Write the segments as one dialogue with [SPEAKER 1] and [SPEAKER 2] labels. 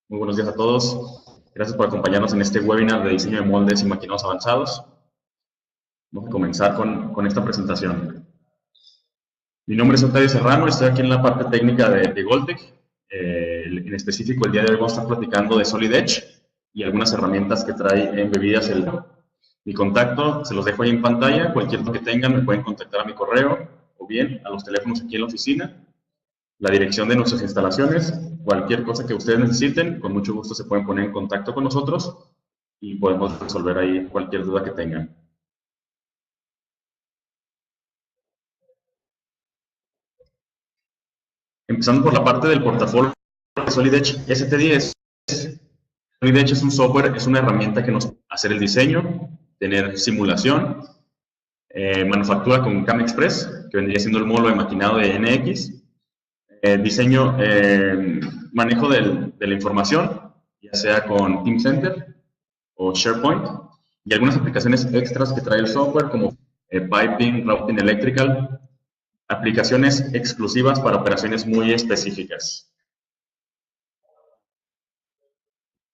[SPEAKER 1] Muy buenos días a todos. Gracias por acompañarnos en este webinar de diseño de moldes y maquinados avanzados. Vamos a comenzar con esta presentación. Mi nombre es Octavio Serrano, estoy aquí en la parte técnica de Goltec. En específico, el día de hoy vamos a estar platicando de Solid Edge y algunas herramientas que trae embebidas mi contacto. Se los dejo ahí en pantalla. Cualquier duda que tengan me pueden contactar a mi correo o bien a los teléfonos aquí en la oficina. La dirección de nuestras instalaciones, cualquier cosa que ustedes necesiten, con mucho gusto se pueden poner en contacto con nosotros y podemos resolver ahí cualquier duda que tengan. Empezando por la parte del portafolio de Solid Edge ST10. Solid Edge es un software, es una herramienta que nos hace el diseño, tener simulación, manufactura con CAM Express, que vendría siendo el módulo de maquinado de NX, diseño, manejo de la información, ya sea con Teamcenter o SharePoint, y algunas aplicaciones extras que trae el software, como Piping, Routing Electrical, aplicaciones exclusivas para operaciones muy específicas.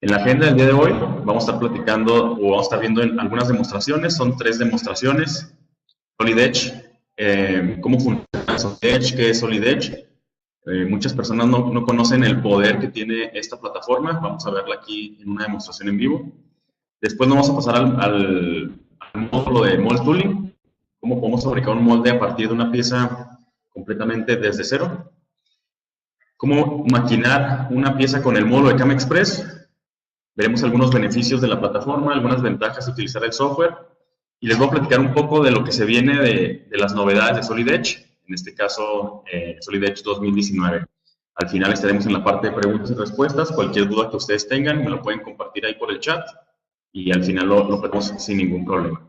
[SPEAKER 1] En la agenda del día de hoy vamos a estar platicando o vamos a estar viendo algunas demostraciones, son 3 demostraciones. Solid Edge, cómo funciona Solid Edge, qué es Solid Edge. Muchas personas no conocen el poder que tiene esta plataforma. Vamos a verla aquí en una demostración en vivo. Después nos vamos a pasar al módulo de Mold Tooling. Cómo podemos fabricar un molde a partir de una pieza completamente desde cero. Cómo maquinar una pieza con el módulo de CAM Express. Veremos algunos beneficios de la plataforma, algunas ventajas de utilizar el software. Y les voy a platicar un poco de lo que se viene de las novedades de Solid Edge. En este caso, Solid Edge 2019. Al final estaremos en la parte de preguntas y respuestas. Cualquier duda que ustedes tengan, me lo pueden compartir ahí por el chat y al final lo veremos sin ningún problema.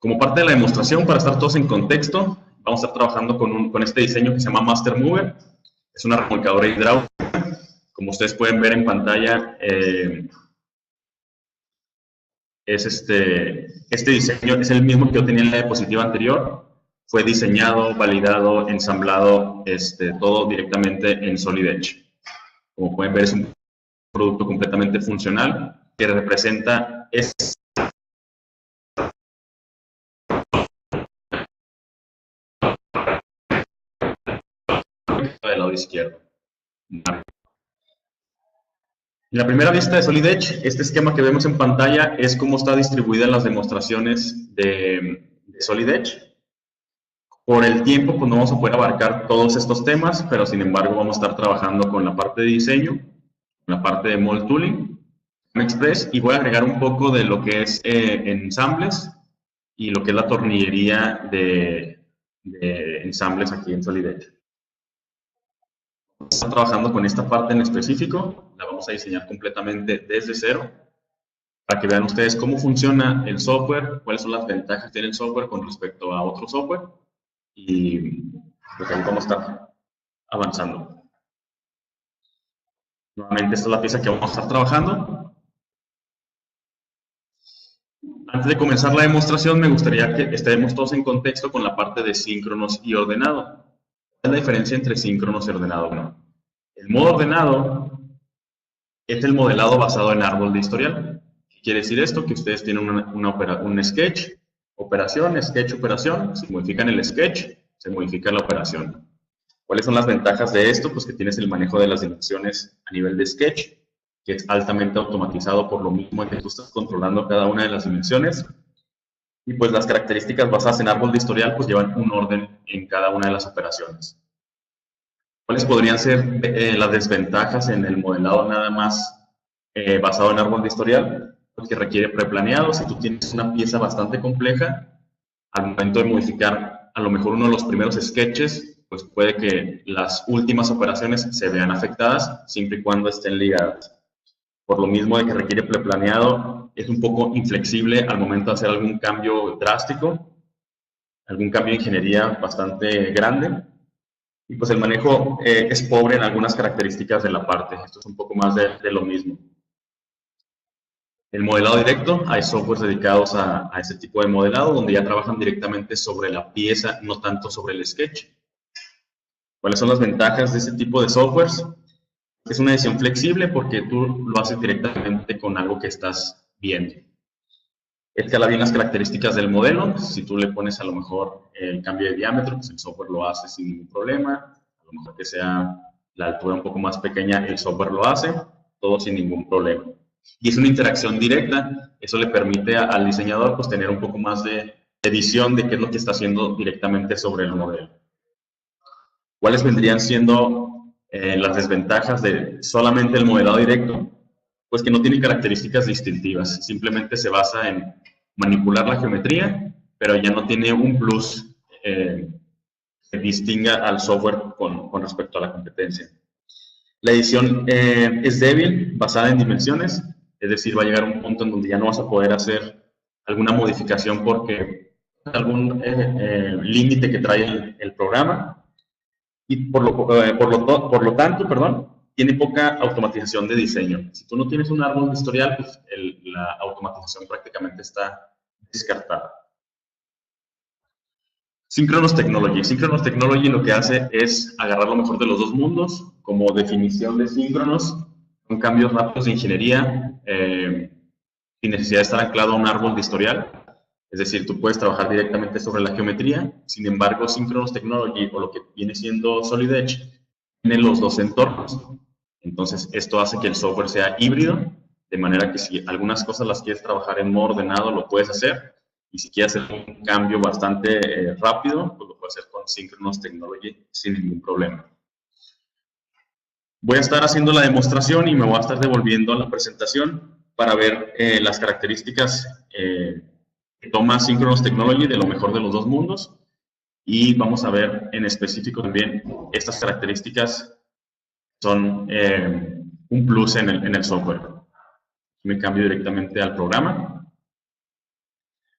[SPEAKER 1] Como parte de la demostración, para estar todos en contexto, vamos a estar trabajando con este diseño que se llama Master Mover. Es una remolcadora hidráulica. Como ustedes pueden ver en pantalla, este diseño es el mismo que yo tenía en la diapositiva anterior. Fue diseñado, validado, ensamblado, todo directamente en Solid Edge. Como pueden ver, es un producto completamente funcional que representa del lado izquierdo. En la primera vista de Solid Edge, este esquema que vemos en pantalla es cómo está distribuida en las demostraciones de Solid Edge. Por el tiempo, pues no vamos a poder abarcar todos estos temas, pero sin embargo vamos a estar trabajando con la parte de diseño, la parte de Mold Tooling, CAM Express, y voy a agregar un poco de lo que es ensambles y lo que es la tornillería de ensambles aquí en Solid Edge. Estamos trabajando con esta parte en específico, la vamos a diseñar completamente desde cero, para que vean ustedes cómo funciona el software, cuáles son las ventajas que tiene el software con respecto a otro software, y pues ahí vamos a estar avanzando. Nuevamente, esta es la pieza que vamos a estar trabajando. Antes de comenzar la demostración, me gustaría que estemos todos en contexto con la parte de síncronos y ordenado. ¿Cuál es la diferencia entre síncronos y ordenado? Bueno, el modo ordenado es el modelado basado en árbol de historial. ¿Qué quiere decir esto? Que ustedes tienen un sketch, operación, sketch, operación. Si modifican el sketch, se modifica la operación. ¿Cuáles son las ventajas de esto? Pues que tienes el manejo de las dimensiones a nivel de sketch, que es altamente automatizado por lo mismo que tú estás controlando cada una de las dimensiones. Y pues las características basadas en árbol de historial pues llevan un orden en cada una de las operaciones. ¿Cuáles podrían ser las desventajas en el modelado nada más basado en árbol de historial? Pues que requiere preplaneado. Si tú tienes una pieza bastante compleja, al momento de modificar a lo mejor uno de los primeros sketches, pues puede que las últimas operaciones se vean afectadas siempre y cuando estén ligadas. Por lo mismo de que requiere preplaneado, es un poco inflexible al momento de hacer algún cambio drástico, algún cambio de ingeniería bastante grande. Y pues el manejo es pobre en algunas características de la parte. Esto es un poco más de lo mismo. El modelado directo, hay softwares dedicados a ese tipo de modelado, donde ya trabajan directamente sobre la pieza, no tanto sobre el sketch. ¿Cuáles son las ventajas de ese tipo de softwares? Es una edición flexible porque tú lo haces directamente con algo que estás viendo. Escala bien las características del modelo. Si tú le pones a lo mejor el cambio de diámetro, pues el software lo hace sin ningún problema. A lo mejor que sea la altura un poco más pequeña, el software lo hace, todo sin ningún problema. Y es una interacción directa. Eso le permite al diseñador pues tener un poco más de edición de qué es lo que está haciendo directamente sobre el modelo. ¿Cuáles vendrían siendo las desventajas de solamente el modelado directo? Pues que no tiene características distintivas, simplemente se basa en manipular la geometría, pero ya no tiene un plus que distinga al software con respecto a la competencia. La edición es débil, basada en dimensiones, es decir, va a llegar a un punto en donde ya no vas a poder hacer alguna modificación porque algún límite que trae el programa. Y por lo tanto, tiene poca automatización de diseño. Si tú no tienes un árbol de historial, pues la automatización prácticamente está descartada. Synchronous Technology. Synchronous Technology lo que hace es agarrar lo mejor de los dos mundos, como definición de síncronos, con cambios rápidos de ingeniería, sin necesidad de estar anclado a un árbol de historial. Es decir, tú puedes trabajar directamente sobre la geometría, sin embargo, Synchronous Technology, o lo que viene siendo Solid Edge, tiene los dos entornos. Entonces, esto hace que el software sea híbrido, de manera que si algunas cosas las quieres trabajar en modo ordenado, lo puedes hacer, y si quieres hacer un cambio bastante rápido, pues lo puedes hacer con Synchronous Technology sin ningún problema. Voy a estar haciendo la demostración y me voy a estar devolviendo a la presentación para ver las características que toma Synchronous Technology de lo mejor de los dos mundos, y vamos a ver en específico también estas características son un plus en el software. Me cambio directamente al programa.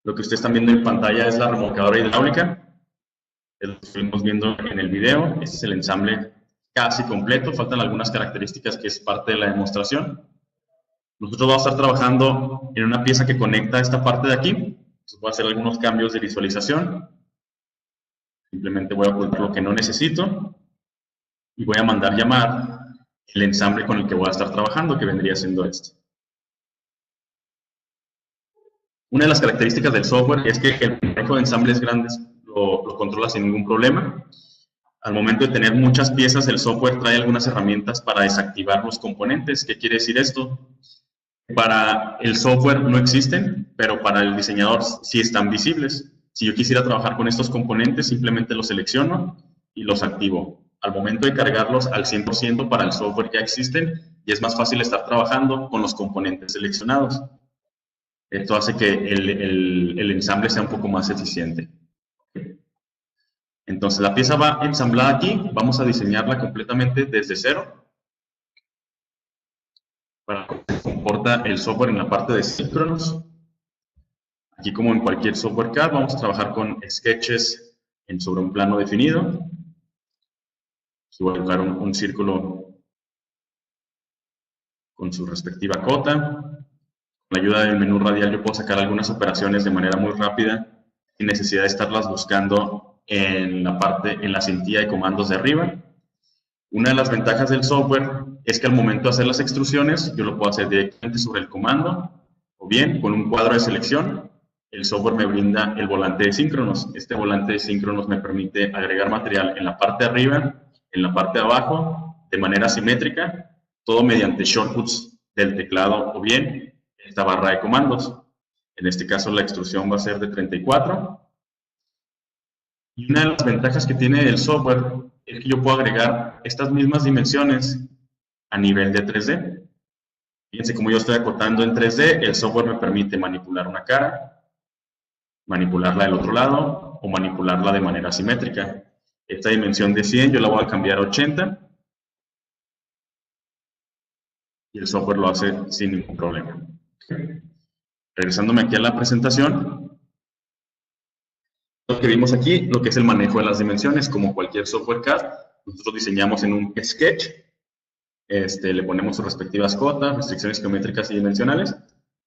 [SPEAKER 1] Lo que ustedes están viendo en pantalla es la remolcadora hidráulica, es lo que estuvimos viendo en el video. Este es el ensamble casi completo, faltan algunas características que es parte de la demostración. Nosotros vamos a estar trabajando en una pieza que conecta esta parte de aquí. Entonces voy a hacer algunos cambios de visualización. Simplemente voy a ocultar lo que no necesito y voy a mandar llamar el ensamble con el que voy a estar trabajando, que vendría siendo este. Una de las características del software es que el manejo de ensambles grandes lo controla sin ningún problema. Al momento de tener muchas piezas, el software trae algunas herramientas para desactivar los componentes. ¿Qué quiere decir esto? Para el software no existen, pero para el diseñador sí están visibles. Si yo quisiera trabajar con estos componentes, simplemente los selecciono y los activo. Al momento de cargarlos al 100% para el software ya existen, y es más fácil estar trabajando con los componentes seleccionados. Esto hace que el ensamble sea un poco más eficiente. Entonces la pieza va ensamblada aquí, vamos a diseñarla completamente desde cero. Para cómo se comporta el software en la parte de síncronos. Aquí, como en cualquier software CAD, vamos a trabajar con sketches sobre un plano definido. Aquí voy a dibujar un círculo con su respectiva cota. Con la ayuda del menú radial yo puedo sacar algunas operaciones de manera muy rápida, sin necesidad de estarlas buscando en la cintilla de comandos de arriba. Una de las ventajas del software es que al momento de hacer las extrusiones, yo lo puedo hacer directamente sobre el comando, o bien con un cuadro de selección. El software me brinda el volante de síncronos. Este volante de síncronos me permite agregar material en la parte de arriba, en la parte de abajo, de manera simétrica, todo mediante shortcuts del teclado o bien esta barra de comandos. En este caso la extrusión va a ser de 34. Y una de las ventajas que tiene el software es que yo puedo agregar estas mismas dimensiones a nivel de 3D. Fíjense cómo yo estoy acotando en 3D, el software me permite manipular una cara, manipularla del otro lado o manipularla de manera simétrica. Esta dimensión de 100 yo la voy a cambiar a 80 y el software lo hace sin ningún problema. Regresándome aquí a la presentación, lo que vimos aquí, lo que es el manejo de las dimensiones, como cualquier software CAD, nosotros diseñamos en un sketch, le ponemos sus respectivas cotas, restricciones geométricas y dimensionales,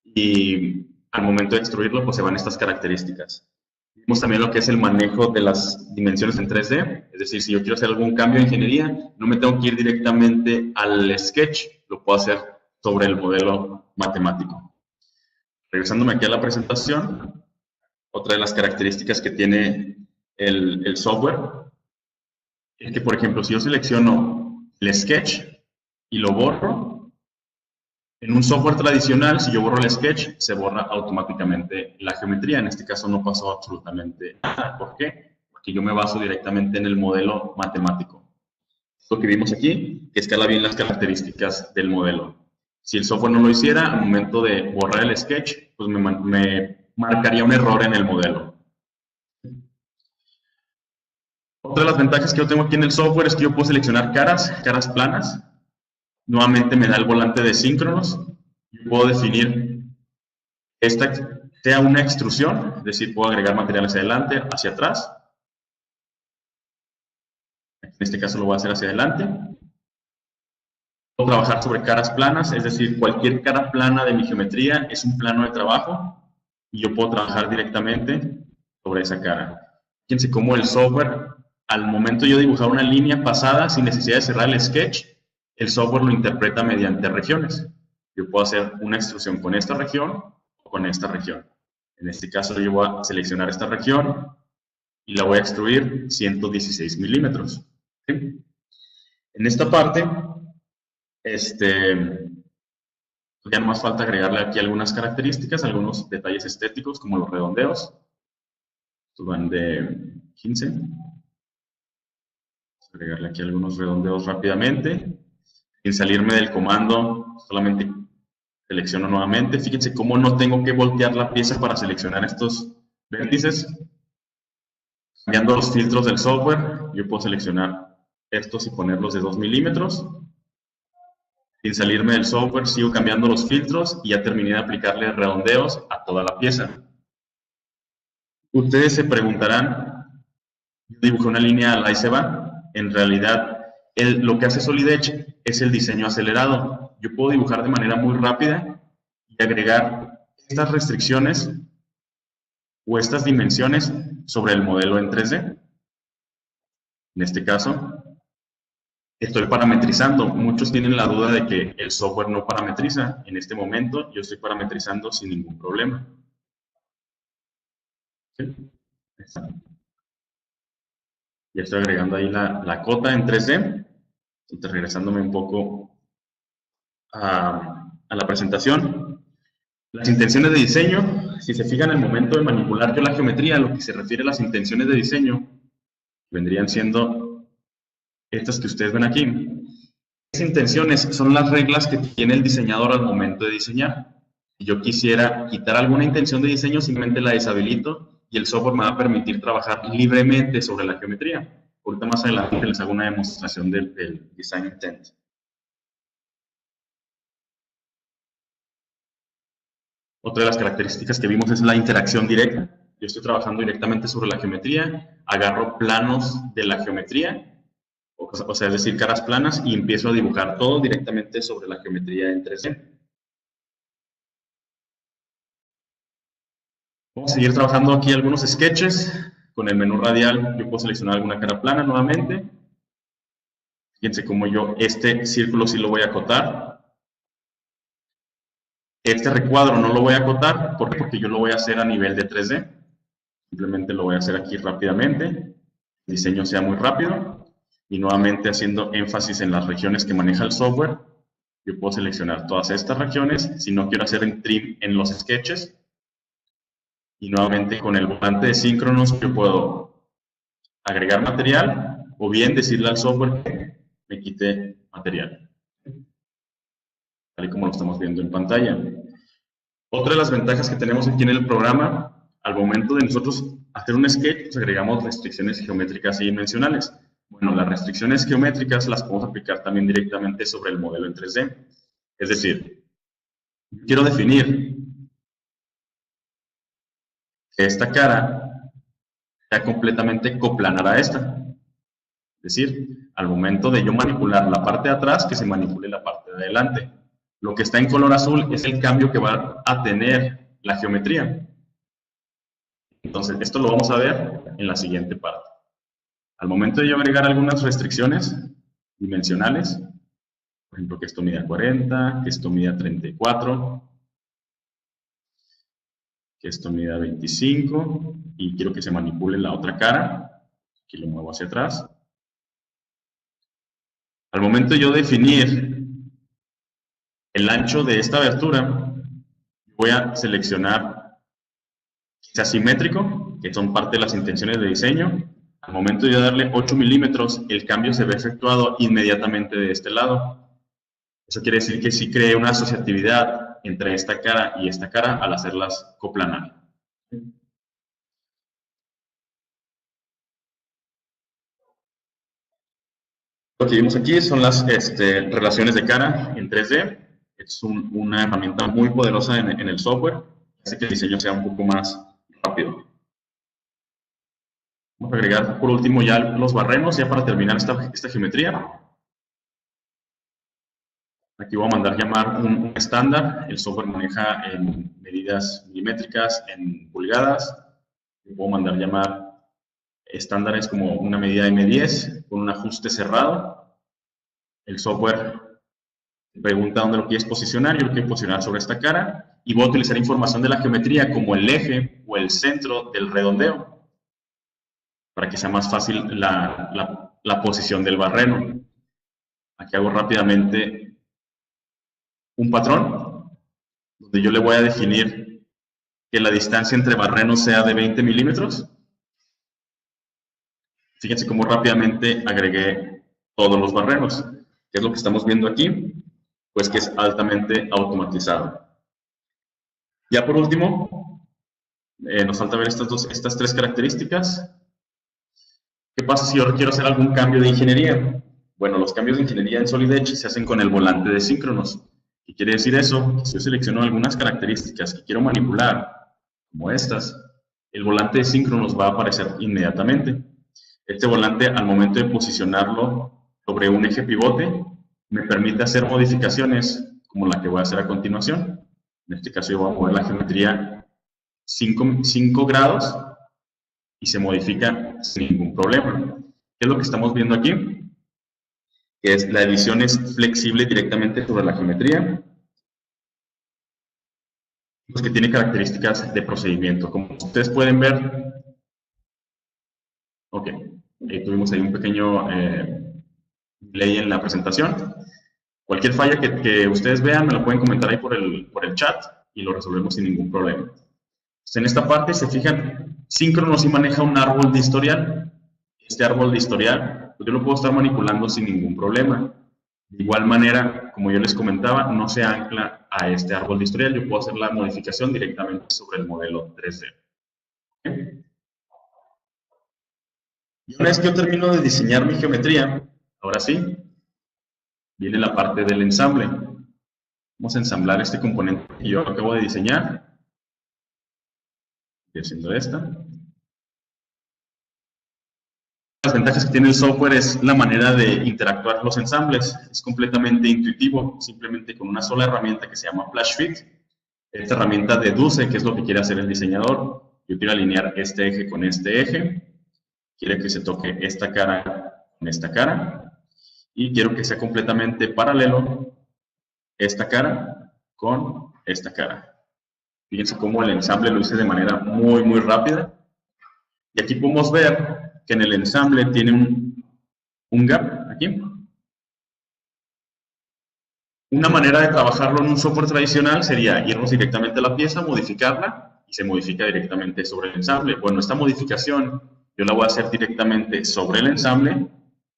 [SPEAKER 1] y y al momento de extruirlo, pues se van estas características. Vimos también lo que es el manejo de las dimensiones en 3D, es decir, si yo quiero hacer algún cambio de ingeniería, no me tengo que ir directamente al sketch, lo puedo hacer sobre el modelo matemático. Regresándome aquí a la presentación, otra de las características que tiene el software es que, por ejemplo, si yo selecciono el sketch y lo borro, en un software tradicional, si yo borro el sketch, se borra automáticamente la geometría. En este caso no pasó absolutamente nada. ¿Por qué? Porque yo me baso directamente en el modelo matemático. Lo que vimos aquí, que escala bien las características del modelo. Si el software no lo hiciera, al momento de borrar el sketch, pues me marcaría un error en el modelo. Otra de las ventajas que yo tengo aquí en el software es que yo puedo seleccionar caras planas. Nuevamente me da el volante de síncronos. Yo puedo definir esta sea una extrusión, es decir, puedo agregar material hacia adelante, hacia atrás. En este caso lo voy a hacer hacia adelante. Puedo trabajar sobre caras planas, es decir, cualquier cara plana de mi geometría es un plano de trabajo y yo puedo trabajar directamente sobre esa cara. Fíjense cómo el software, al momento de yo dibujar una línea pasada sin necesidad de cerrar el sketch, el software lo interpreta mediante regiones. Yo puedo hacer una extrusión con esta región o con esta región. En este caso yo voy a seleccionar esta región y la voy a extruir 116 milímetros. ¿Sí? En esta parte, ya no más falta agregarle aquí algunas características, algunos detalles estéticos como los redondeos. Estos van de 15. Vamos a agregarle aquí algunos redondeos rápidamente. Sin salirme del comando, solamente selecciono nuevamente. Fíjense cómo no tengo que voltear la pieza para seleccionar estos vértices. Cambiando los filtros del software, yo puedo seleccionar estos y ponerlos de 2 milímetros. Sin salirme del software, sigo cambiando los filtros y ya terminé de aplicarle redondeos a toda la pieza. Ustedes se preguntarán, yo dibujé una línea al ahí se va. En realidad, lo que hace Solid Edge es el diseño acelerado. Yo puedo dibujar de manera muy rápida y agregar estas restricciones o estas dimensiones sobre el modelo en 3D. En este caso, estoy parametrizando. Muchos tienen la duda de que el software no parametriza. En este momento, yo estoy parametrizando sin ningún problema. ¿Sí? Ya estoy agregando ahí la cota en 3D. Entonces, regresándome un poco a la presentación. Las intenciones de diseño, si se fijan al momento de manipular yo la geometría, a lo que se refiere a las intenciones de diseño, vendrían siendo estas que ustedes ven aquí. Esas intenciones son las reglas que tiene el diseñador al momento de diseñar. Si yo quisiera quitar alguna intención de diseño, simplemente la deshabilito y el software me va a permitir trabajar libremente sobre la geometría. Ahorita más adelante les hago una demostración del Design Intent. Otra de las características que vimos es la interacción directa. Yo estoy trabajando directamente sobre la geometría, agarro planos de la geometría, o sea, es decir, caras planas, y empiezo a dibujar todo directamente sobre la geometría en 3D. Vamos a seguir trabajando aquí algunos sketches. Con el menú radial yo puedo seleccionar alguna cara plana nuevamente. Fíjense cómo yo este círculo sí lo voy a acotar. Este recuadro no lo voy a acotar. ¿Por qué? Porque yo lo voy a hacer a nivel de 3D. Simplemente lo voy a hacer aquí rápidamente. El diseño sea muy rápido. Y nuevamente haciendo énfasis en las regiones que maneja el software. Yo puedo seleccionar todas estas regiones. Si no quiero hacer un trim en los sketches. Y nuevamente con el volante de síncronos yo puedo agregar material o bien decirle al software que me quite material. Tal y como lo estamos viendo en pantalla. Otra de las ventajas que tenemos aquí en el programa, al momento de nosotros hacer un sketch, pues agregamos restricciones geométricas y dimensionales. Bueno, las restricciones geométricas las podemos aplicar también directamente sobre el modelo en 3D. Es decir, quiero definir que esta cara sea completamente coplanar a esta. Es decir, al momento de yo manipular la parte de atrás, que se manipule la parte de adelante. Lo que está en color azul es el cambio que va a tener la geometría. Entonces, esto lo vamos a ver en la siguiente parte. Al momento de yo agregar algunas restricciones dimensionales, por ejemplo, que esto mida 40, que esto mida 34, que esto mida 25, y quiero que se manipule la otra cara, aquí lo muevo hacia atrás. Al momento de yo definir el ancho de esta abertura, voy a seleccionar que sea simétrico, que son parte de las intenciones de diseño. Al momento de yo darle 8 milímetros, el cambio se ve efectuado inmediatamente de este lado. Eso quiere decir que sí cree una asociatividad entre esta cara y esta cara al hacerlas coplanar. Lo que vimos aquí son las relaciones de cara en 3D. Es una herramienta muy poderosa en el software, hace que el diseño sea un poco más rápido. Vamos a agregar por último ya los barrenos, ya para terminar esta geometría. Aquí voy a mandar llamar un estándar. El software maneja en medidas milimétricas, en pulgadas. Puedo mandar llamar estándares como una medida M10 con un ajuste cerrado. El software pregunta dónde lo quieres posicionar. Yo lo quiero posicionar sobre esta cara y voy a utilizar información de la geometría como el eje o el centro del redondeo para que sea más fácil la posición del barreno. Aquí hago rápidamente un patrón donde yo le voy a definir que la distancia entre barrenos sea de 20 milímetros. Fíjense cómo rápidamente agregué todos los barrenos. ¿Qué es lo que estamos viendo aquí? Pues que es altamente automatizado. Ya por último, nos falta ver estas tres características. ¿Qué pasa si yo quiero hacer algún cambio de ingeniería? Bueno, los cambios de ingeniería en Solid Edge se hacen con el volante de síncronos. ¿Qué quiere decir eso? Si yo selecciono algunas características que quiero manipular, como estas, el volante de síncronos va a aparecer inmediatamente. Este volante, al momento de posicionarlo sobre un eje pivote, me permite hacer modificaciones como la que voy a hacer a continuación. En este caso yo voy a mover la geometría 5 grados y se modifica sin ningún problema. ¿Qué es lo que estamos viendo aquí? Que es la edición es flexible directamente sobre la geometría, pues que tiene características de procedimiento. Como ustedes pueden ver, ok, tuvimos ahí un pequeño delay en la presentación. Cualquier falla que ustedes vean me lo pueden comentar ahí por el chat y lo resolvemos sin ningún problema. Entonces, en esta parte, se fijan, Synchronos sí maneja un árbol de historial. Este árbol de historial, pues yo lo puedo estar manipulando sin ningún problema. De igual manera, como yo les comentaba, no se ancla a este árbol de historial. Yo puedo hacer la modificación directamente sobre el modelo 3D. ¿Okay? Y una vez que yo termino de diseñar mi geometría, ahora sí, viene la parte del ensamble. Vamos a ensamblar este componente que yo acabo de diseñar. Estoy haciendo esta. Las ventajas que tiene el software es la manera de interactuar los ensambles. Es completamente intuitivo, simplemente con una sola herramienta que se llama FlashFit. Esta herramienta deduce qué es lo que quiere hacer el diseñador. Yo quiero alinear este eje con este eje. Quiere que se toque esta cara con esta cara. Y quiero que sea completamente paralelo esta cara con esta cara. Fíjense cómo el ensamble lo hice de manera muy, muy rápida. Y aquí podemos ver que en el ensamble tiene un gap aquí. Una manera de trabajarlo en un software tradicional sería irnos directamente a la pieza, modificarla y se modifica directamente sobre el ensamble. Bueno, esta modificación yo la voy a hacer directamente sobre el ensamble,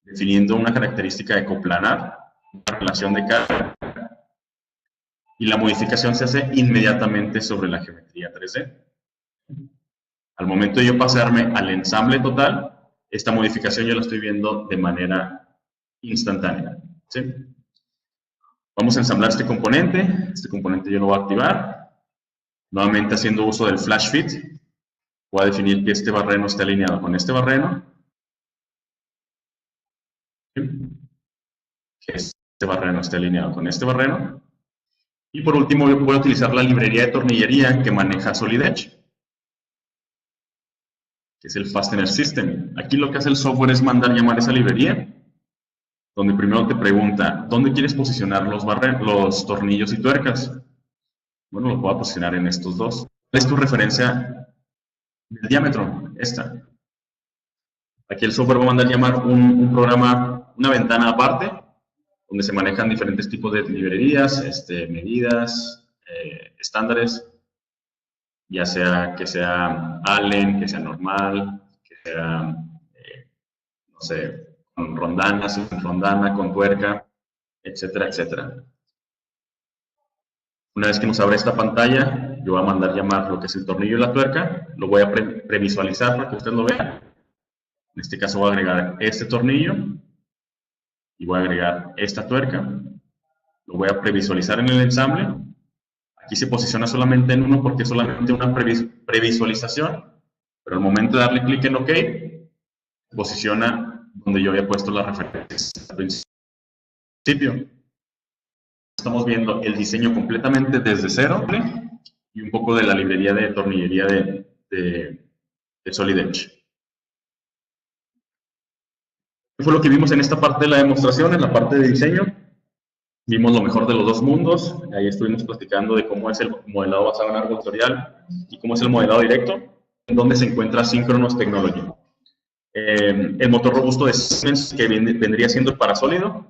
[SPEAKER 1] definiendo una característica de coplanar, una relación de cara, y la modificación se hace inmediatamente sobre la geometría 3D. Al momento de yo pasarme al ensamble total, esta modificación yo la estoy viendo de manera instantánea. ¿Sí? Vamos a ensamblar este componente. Este componente yo lo voy a activar. Nuevamente haciendo uso del Flash Fit. Voy a definir que este barreno esté alineado con este barreno. ¿Sí? Que este barreno esté alineado con este barreno. Y por último, voy a utilizar la librería de tornillería que maneja Solid Edge, que es el Fastener System. Aquí lo que hace el software es mandar llamar esa librería, donde primero te pregunta, ¿dónde quieres posicionar los tornillos y tuercas? Bueno, los voy a posicionar en estos dos. ¿Cuál es tu referencia del diámetro? Esta. Aquí el software va a mandar llamar un programa, una ventana aparte, donde se manejan diferentes tipos de librerías, medidas, estándares, ya sea que sea Allen, que sea normal, que sea, no sé, con rondana, sin rondana, con tuerca, etcétera, etcétera. Una vez que nos abre esta pantalla, yo voy a mandar llamar lo que es el tornillo y la tuerca, lo voy a previsualizar para que ustedes lo vean. En este caso voy a agregar este tornillo y voy a agregar esta tuerca. Lo voy a previsualizar en el ensamble. Aquí se posiciona solamente en uno porque es solamente una previsualización, pero al momento de darle clic en OK, posiciona donde yo había puesto las referencias al principio. Estamos viendo el diseño completamente desde cero y un poco de la librería de tornillería de Solid Edge. ¿Qué fue lo que vimos en esta parte de la demostración, en la parte de diseño? Vimos lo mejor de los dos mundos. Ahí estuvimos platicando de cómo es el modelado basado en árbol vectorial y cómo es el modelado directo, en donde se encuentra Synchronos Technology. El motor robusto de Siemens, que vendría siendo el parasólido.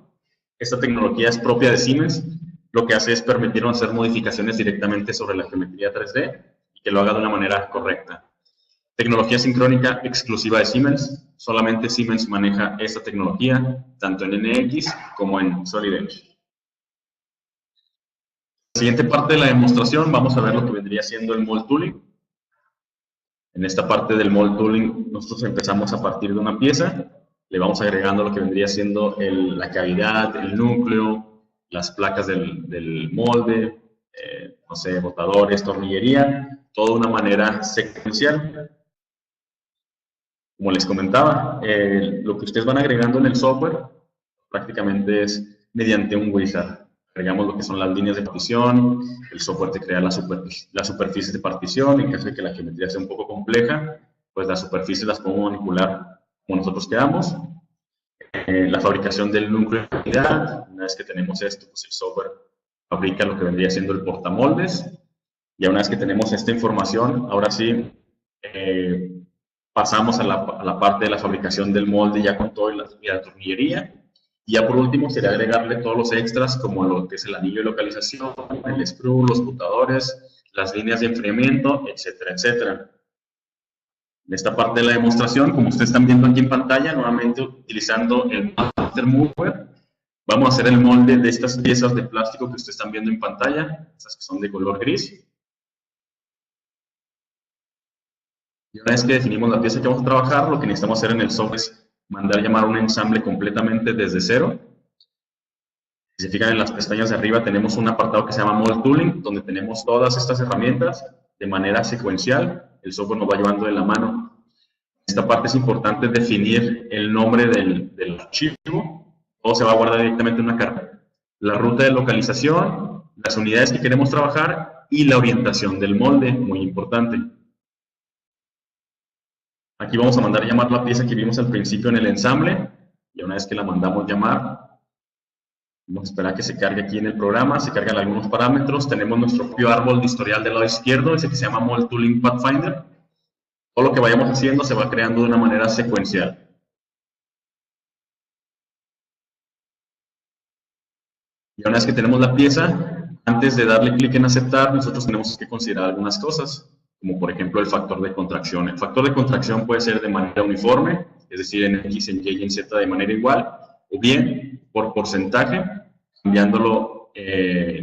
[SPEAKER 1] Esta tecnología es propia de Siemens. Lo que hace es permitirnos hacer modificaciones directamente sobre la geometría 3D y que lo haga de una manera correcta. Tecnología sincrónica exclusiva de Siemens. Solamente Siemens maneja esta tecnología, tanto en NX como en Solid Edge. La siguiente parte de la demostración, vamos a ver lo que vendría siendo el mold tooling. En esta parte del mold tooling, nosotros empezamos a partir de una pieza, le vamos agregando lo que vendría siendo la cavidad, el núcleo, las placas del molde, no sé, botadores, tornillería, todo de una manera secuencial. Como les comentaba, lo que ustedes van agregando en el software prácticamente es mediante un wizard. Agregamos lo que son las líneas de partición, el software te crea las superficies de partición, en caso de que la geometría sea un poco compleja, pues las superficies las podemos manipular como nosotros queramos. La fabricación del núcleo de unidad, una vez que tenemos esto, pues el software fabrica lo que vendría siendo el portamoldes. Y una vez que tenemos esta información, ahora sí pasamos a la parte de la fabricación del molde ya con todo y la tornillería. Y ya por último sería agregarle todos los extras como lo que es el anillo de localización, el screw, los botadores, las líneas de enfriamiento, etcétera, etcétera. En esta parte de la demostración, como ustedes están viendo aquí en pantalla, nuevamente utilizando el Master Mover, vamos a hacer el molde de estas piezas de plástico que ustedes están viendo en pantalla, estas que son de color gris. Y una vez que definimos la pieza que vamos a trabajar, lo que necesitamos hacer en el software es mandar llamar un ensamble completamente desde cero. Si se fijan en las pestañas de arriba, tenemos un apartado que se llama Mold Tooling, donde tenemos todas estas herramientas de manera secuencial. El software nos va llevando de la mano. En esta parte es importante definir el nombre del archivo. Todo se va a guardar directamente en una carpeta. La ruta de localización, las unidades que queremos trabajar y la orientación del molde, muy importante. Aquí vamos a mandar llamar la pieza que vimos al principio en el ensamble, y una vez que la mandamos llamar, vamos a esperar que se cargue aquí en el programa, se cargan algunos parámetros, tenemos nuestro propio árbol de historial del lado izquierdo, ese que se llama Mold Tooling Pathfinder. Todo lo que vayamos haciendo se va creando de una manera secuencial. Y una vez que tenemos la pieza, antes de darle clic en aceptar, nosotros tenemos que considerar algunas cosas, como por ejemplo el factor de contracción. El factor de contracción puede ser de manera uniforme, es decir, en X, en Y y en Z de manera igual, o bien por porcentaje, cambiándolo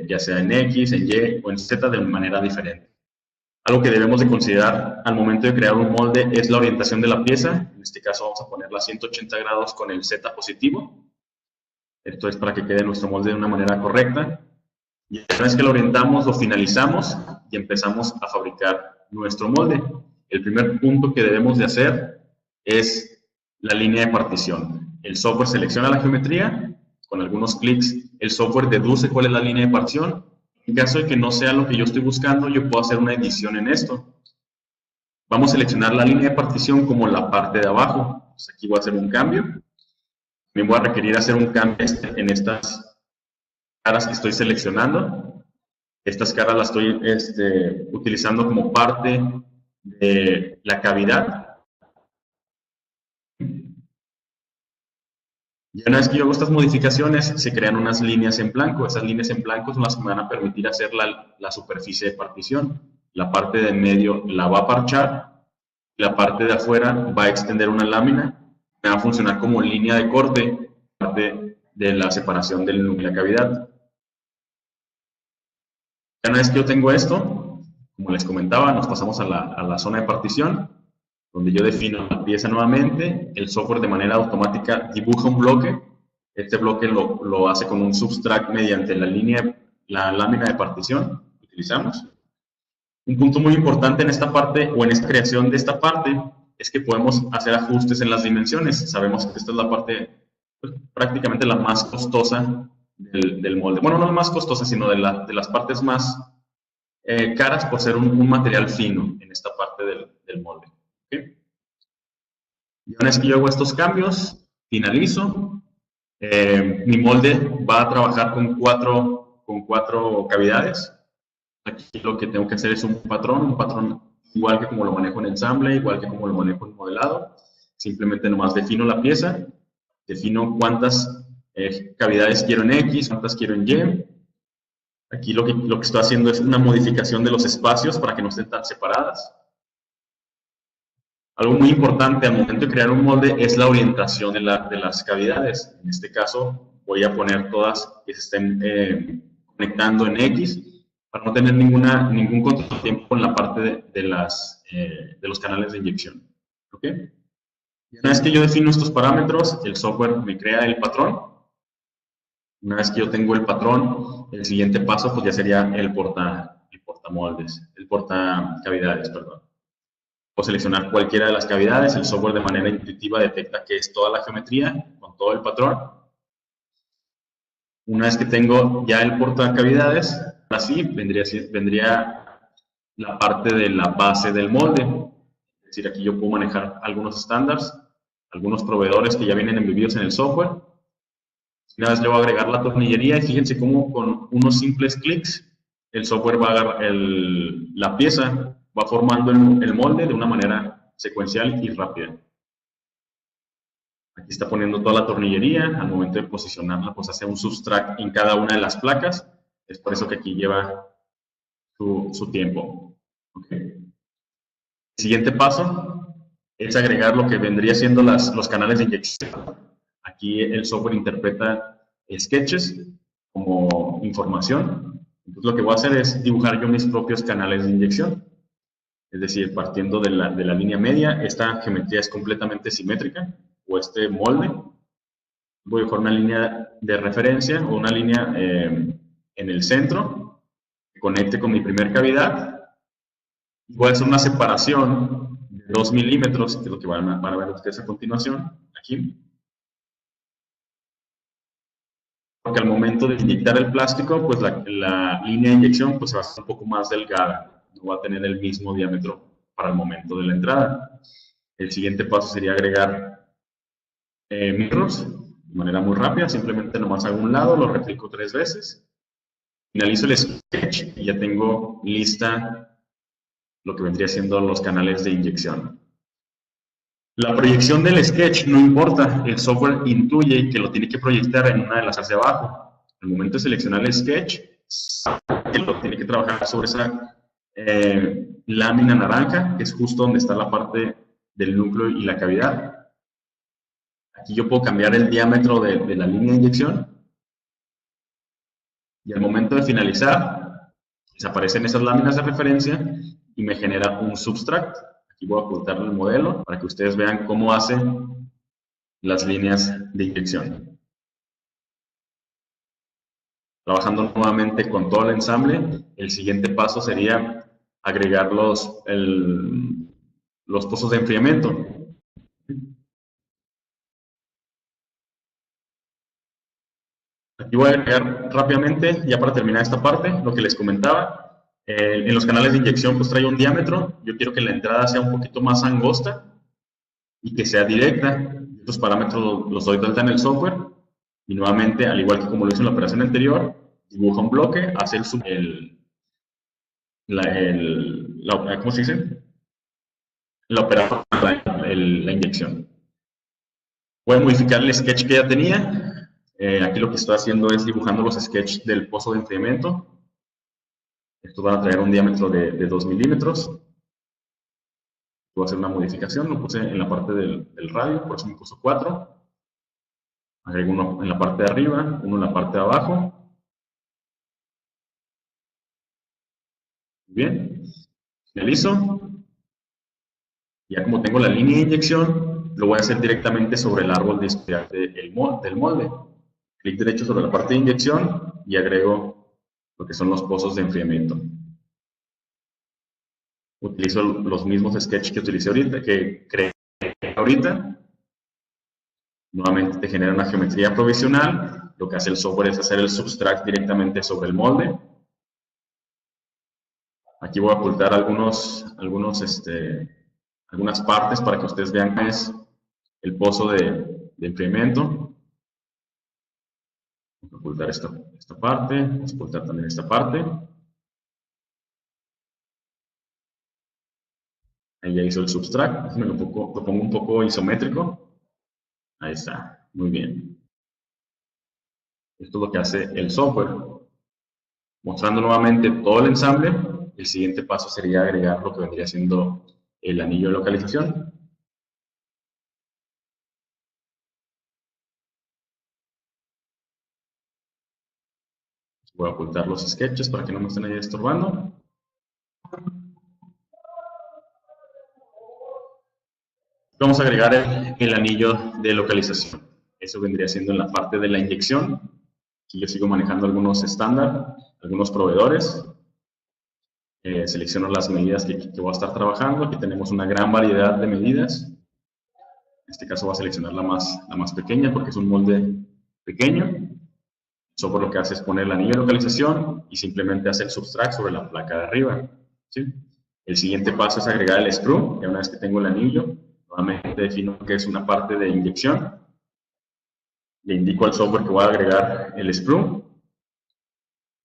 [SPEAKER 1] ya sea en X, en Y o en Z de manera diferente. Algo que debemos de considerar al momento de crear un molde es la orientación de la pieza. En este caso vamos a ponerla a 180 grados con el Z positivo. Esto es para que quede nuestro molde de una manera correcta. Y una vez que lo orientamos, lo finalizamos y empezamos a fabricar nuestro molde. El primer punto que debemos de hacer es la línea de partición. El software selecciona la geometría, con algunos clics el software deduce cuál es la línea de partición En caso de que no sea lo que yo estoy buscando, yo puedo hacer una edición en esto. Vamos a seleccionar la línea de partición como la parte de abajo. Entonces aquí voy a hacer un cambio. También voy a requerir hacer un cambio en estas caras que estoy seleccionando. Estas caras las estoy utilizando como parte de la cavidad. Y una vez que yo hago estas modificaciones, se crean unas líneas en blanco. Esas líneas en blanco son las que me van a permitir hacer la superficie de partición. La parte de en medio la va a parchar, la parte de afuera va a extender una lámina, me va a funcionar como línea de corte, parte de la separación del núcleo de la cavidad. Una vez que yo tengo esto, como les comentaba, nos pasamos a la zona de partición, donde yo defino la pieza nuevamente. El software de manera automática dibuja un bloque. Este bloque lo hace con un subtract mediante la lámina de partición que utilizamos. Un punto muy importante en esta parte, o en esta creación de esta parte, es que podemos hacer ajustes en las dimensiones. Sabemos que esta es la parte, pues, prácticamente la más costosa del molde. Bueno, no la más costosa, sino de las partes más caras por ser un material fino en esta parte del molde. ¿Okay? Y una vez que yo hago estos cambios, finalizo. Mi molde va a trabajar con cuatro cavidades. Aquí lo que tengo que hacer es un patrón igual que como lo manejo en ensamble, igual que como lo manejo en modelado. Simplemente nomás defino la pieza, defino cuántas cavidades quiero en X, cuántas quiero en Y. Aquí lo que estoy haciendo es una modificación de los espacios para que no estén tan separadas. Algo muy importante al momento de crear un molde es la orientación de las cavidades. En este caso voy a poner todas que se estén conectando en X para no tener ningún contratiempo en la parte de los canales de inyección. ¿Okay? Y una vez que yo defino estos parámetros, el software me crea el patrón. Una vez que yo tengo el patrón, el siguiente paso pues ya sería el portamoldes, el portacavidades, perdón. Puedo seleccionar cualquiera de las cavidades, el software de manera intuitiva detecta que es toda la geometría con todo el patrón. Una vez que tengo ya el portacavidades, ahora sí vendría la parte de la base del molde. Es decir, aquí yo puedo manejar algunos estándares, algunos proveedores que ya vienen embebidos en el software. Una vez le voy a agregar la tornillería y fíjense cómo con unos simples clics el software va a agarrar la pieza, va formando el molde de una manera secuencial y rápida. Aquí está poniendo toda la tornillería. Al momento de posicionarla, pues hace un subtract en cada una de las placas. Es por eso que aquí lleva su tiempo. Okay. El siguiente paso es agregar lo que vendría siendo los canales de inyección. Aquí el software interpreta sketches como información. Entonces lo que voy a hacer es dibujar yo mis propios canales de inyección. Es decir, partiendo de la línea media, esta geometría es completamente simétrica, o este molde. Voy a dibujar una línea de referencia o una línea en el centro que conecte con mi primer cavidad. Voy a hacer una separación de 2 milímetros, que es lo que van a ver ustedes a continuación, aquí. Porque al momento de inyectar el plástico, pues la línea de inyección pues, va a ser un poco más delgada, no va a tener el mismo diámetro para el momento de la entrada. El siguiente paso sería agregar mirrors de manera muy rápida, simplemente nomás hago un lado, lo replico 3 veces, finalizo el sketch y ya tengo lista lo que vendría siendo los canales de inyección. La proyección del sketch no importa, el software intuye que lo tiene que proyectar en una de las hacia abajo. Al momento de seleccionar el sketch, que lo tiene que trabajar sobre esa lámina naranja, que es justo donde está la parte del núcleo y la cavidad. Aquí yo puedo cambiar el diámetro de la línea de inyección. Y al momento de finalizar, desaparecen esas láminas de referencia y me genera un subtract. Aquí voy a ocultar el modelo para que ustedes vean cómo hace las líneas de inyección. Trabajando nuevamente con todo el ensamble, el siguiente paso sería agregar los pozos de enfriamiento. Aquí voy a agregar rápidamente, ya para terminar esta parte, lo que les comentaba. En los canales de inyección pues trae un diámetro. Yo quiero que la entrada sea un poquito más angosta y que sea directa. Estos parámetros los doy de alta en el software. Y nuevamente, al igual que como lo hice en la operación anterior, dibuja un bloque, hace ¿cómo se dice? La operación, la inyección. Voy a modificar el sketch que ya tenía. Aquí lo que estoy haciendo es dibujando los sketches del pozo de enfriamiento. Estos van a traer un diámetro de 2 milímetros. Voy a hacer una modificación, lo puse en la parte del radio, por eso me puso 4. Agrego uno en la parte de arriba, uno en la parte de abajo. Bien, finalizo. Ya como tengo la línea de inyección, lo voy a hacer directamente sobre el árbol del molde. Clic derecho sobre la parte de inyección y agrego lo que son los pozos de enfriamiento. Utilizo los mismos sketches que utilicé ahorita, que creé ahorita. Nuevamente te genera una geometría provisional. Lo que hace el software es hacer el subtract directamente sobre el molde. Aquí voy a ocultar algunas partes para que ustedes vean que es el pozo de enfriamiento. Voy a ocultar esta parte, voy a ocultar también esta parte. Ahí ya hizo el subtract, lo pongo un poco isométrico. Ahí está, muy bien. Esto es lo que hace el software. Mostrando nuevamente todo el ensamble, el siguiente paso sería agregar lo que vendría siendo el anillo de localización. Voy a ocultar los sketches para que no me estén ahí estorbando. Vamos a agregar el anillo de localización. Eso vendría siendo en la parte de la inyección. Aquí yo sigo manejando algunos estándar, algunos proveedores. Selecciono las medidas que voy a estar trabajando. Aquí tenemos una gran variedad de medidas. En este caso voy a seleccionar la más pequeña porque es un molde pequeño. El software lo que hace es poner el anillo de localización y simplemente hace el subtract sobre la placa de arriba. ¿Sí? El siguiente paso es agregar el sprue. Ya una vez que tengo el anillo, nuevamente defino que es una parte de inyección. Le indico al software que voy a agregar el sprue.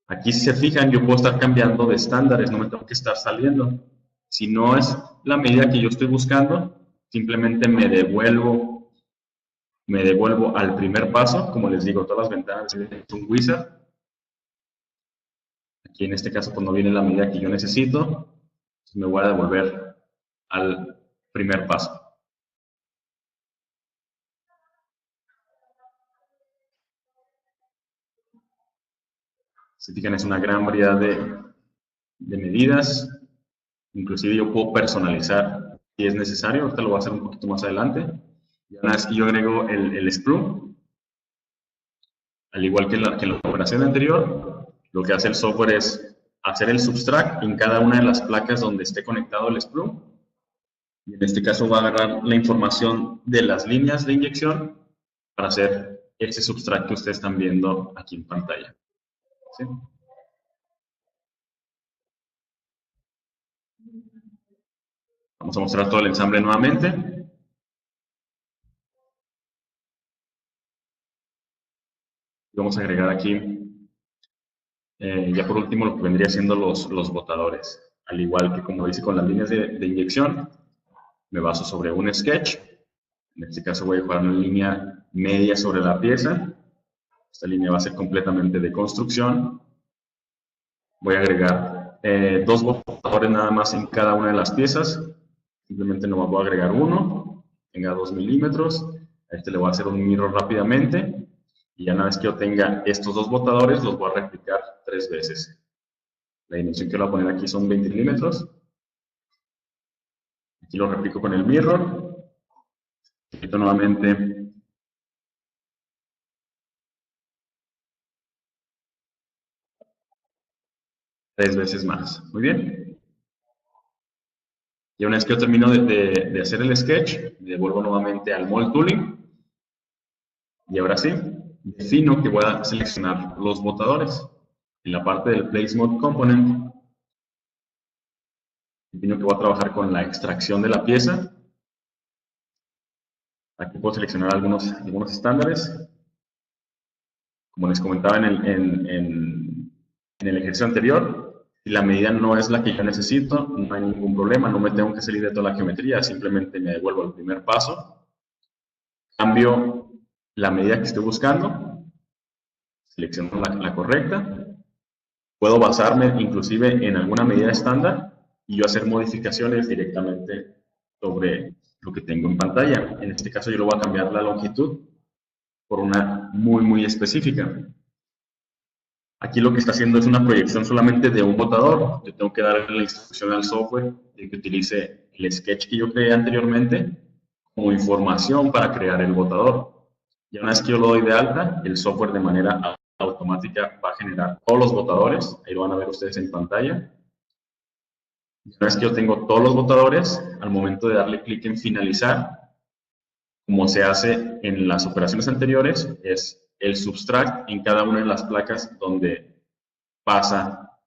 [SPEAKER 1] Aquí, si se fijan, yo puedo estar cambiando de estándares, no me tengo que estar saliendo. Si no es la medida que yo estoy buscando, simplemente me devuelvo al primer paso. Como les digo, todas las ventanas es un wizard. Aquí en este caso, cuando viene la medida que yo necesito, me voy a devolver al primer paso. Si fijan, es una gran variedad de medidas. Inclusive yo puedo personalizar si es necesario. Ahorita lo voy a hacer un poquito más adelante. Y una vez que yo agrego el sprue, al igual que en la operación anterior, lo que hace el software es hacer el subtract en cada una de las placas donde esté conectado el sprue. Y en este caso va a agarrar la información de las líneas de inyección para hacer ese subtract que ustedes están viendo aquí en pantalla. ¿Sí? Vamos a mostrar todo el ensamble nuevamente. Vamos a agregar aquí, ya por último, lo que vendría siendo los botadores. Al igual que como dice con las líneas de inyección, me baso sobre un sketch. En este caso voy a dibujar una línea media sobre la pieza. Esta línea va a ser completamente de construcción. Voy a agregar 2 botadores nada más en cada una de las piezas. Simplemente nomás voy a agregar uno, tenga 2 milímetros. A este le voy a hacer un mirror rápidamente. Y ya una vez que yo tenga estos 2 botadores, los voy a replicar 3 veces. La dimensión que voy a poner aquí son 20 milímetros. Aquí lo replico con el mirror. Repito nuevamente 3 veces más. Muy bien. Y una vez que yo termino de hacer el sketch, me devuelvo nuevamente al Mold Tooling. Y ahora sí, defino que voy a seleccionar los botadores. En la parte del Place Mode Component, defino que voy a trabajar con la extracción de la pieza. Aquí puedo seleccionar algunos estándares. Como les comentaba en el ejercicio anterior, si la medida no es la que yo necesito, no hay ningún problema, no me tengo que salir de toda la geometría, simplemente me devuelvo al primer paso, cambio la medida que estoy buscando, selecciono la correcta, puedo basarme inclusive en alguna medida estándar y yo hacer modificaciones directamente sobre lo que tengo en pantalla. En este caso yo le voy a cambiar la longitud por una muy específica. Aquí lo que está haciendo es una proyección solamente de un botador. Yo tengo que darle la instrucción al software de que utilice el sketch que yo creé anteriormente como información para crear el botador. Y una vez que yo lo doy de alta, el software de manera automática va a generar todos los botadores. Ahí lo van a ver ustedes en pantalla. Y una vez que yo tengo todos los botadores, al momento de darle clic en finalizar, como se hace en las operaciones anteriores, es el subtract en cada una de las placas donde pasa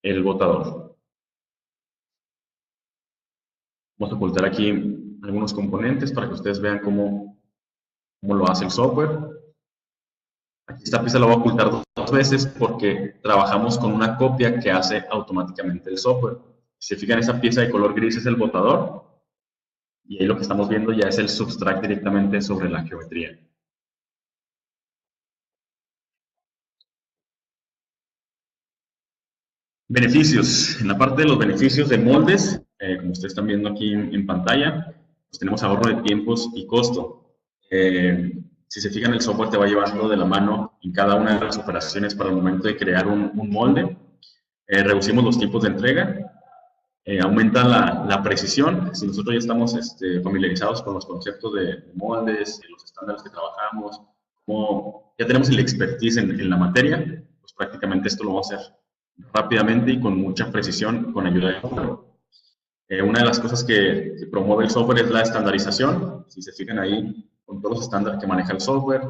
[SPEAKER 1] el botador. Vamos a ocultar aquí algunos componentes para que ustedes vean cómo lo hace el software. Aquí esta pieza la voy a ocultar dos veces porque trabajamos con una copia que hace automáticamente el software. Si se fijan, esa pieza de color gris es el botador. Y ahí lo que estamos viendo ya es el subtract directamente sobre la geometría. Beneficios. En la parte de los beneficios de moldes, como ustedes están viendo aquí en pantalla, pues tenemos ahorro de tiempos y costo. Si se fijan, el software te va llevando de la mano en cada una de las operaciones para el momento de crear un molde. Reducimos los tiempos de entrega. Aumenta la precisión. Si nosotros ya estamos familiarizados con los conceptos de moldes, los estándares que trabajamos, como ya tenemos el expertise en la materia, pues prácticamente esto lo vamos a hacer rápidamente y con mucha precisión con ayuda del software. Una de las cosas que promueve el software es la estandarización. Si se fijan ahí, con todos los estándares que maneja el software,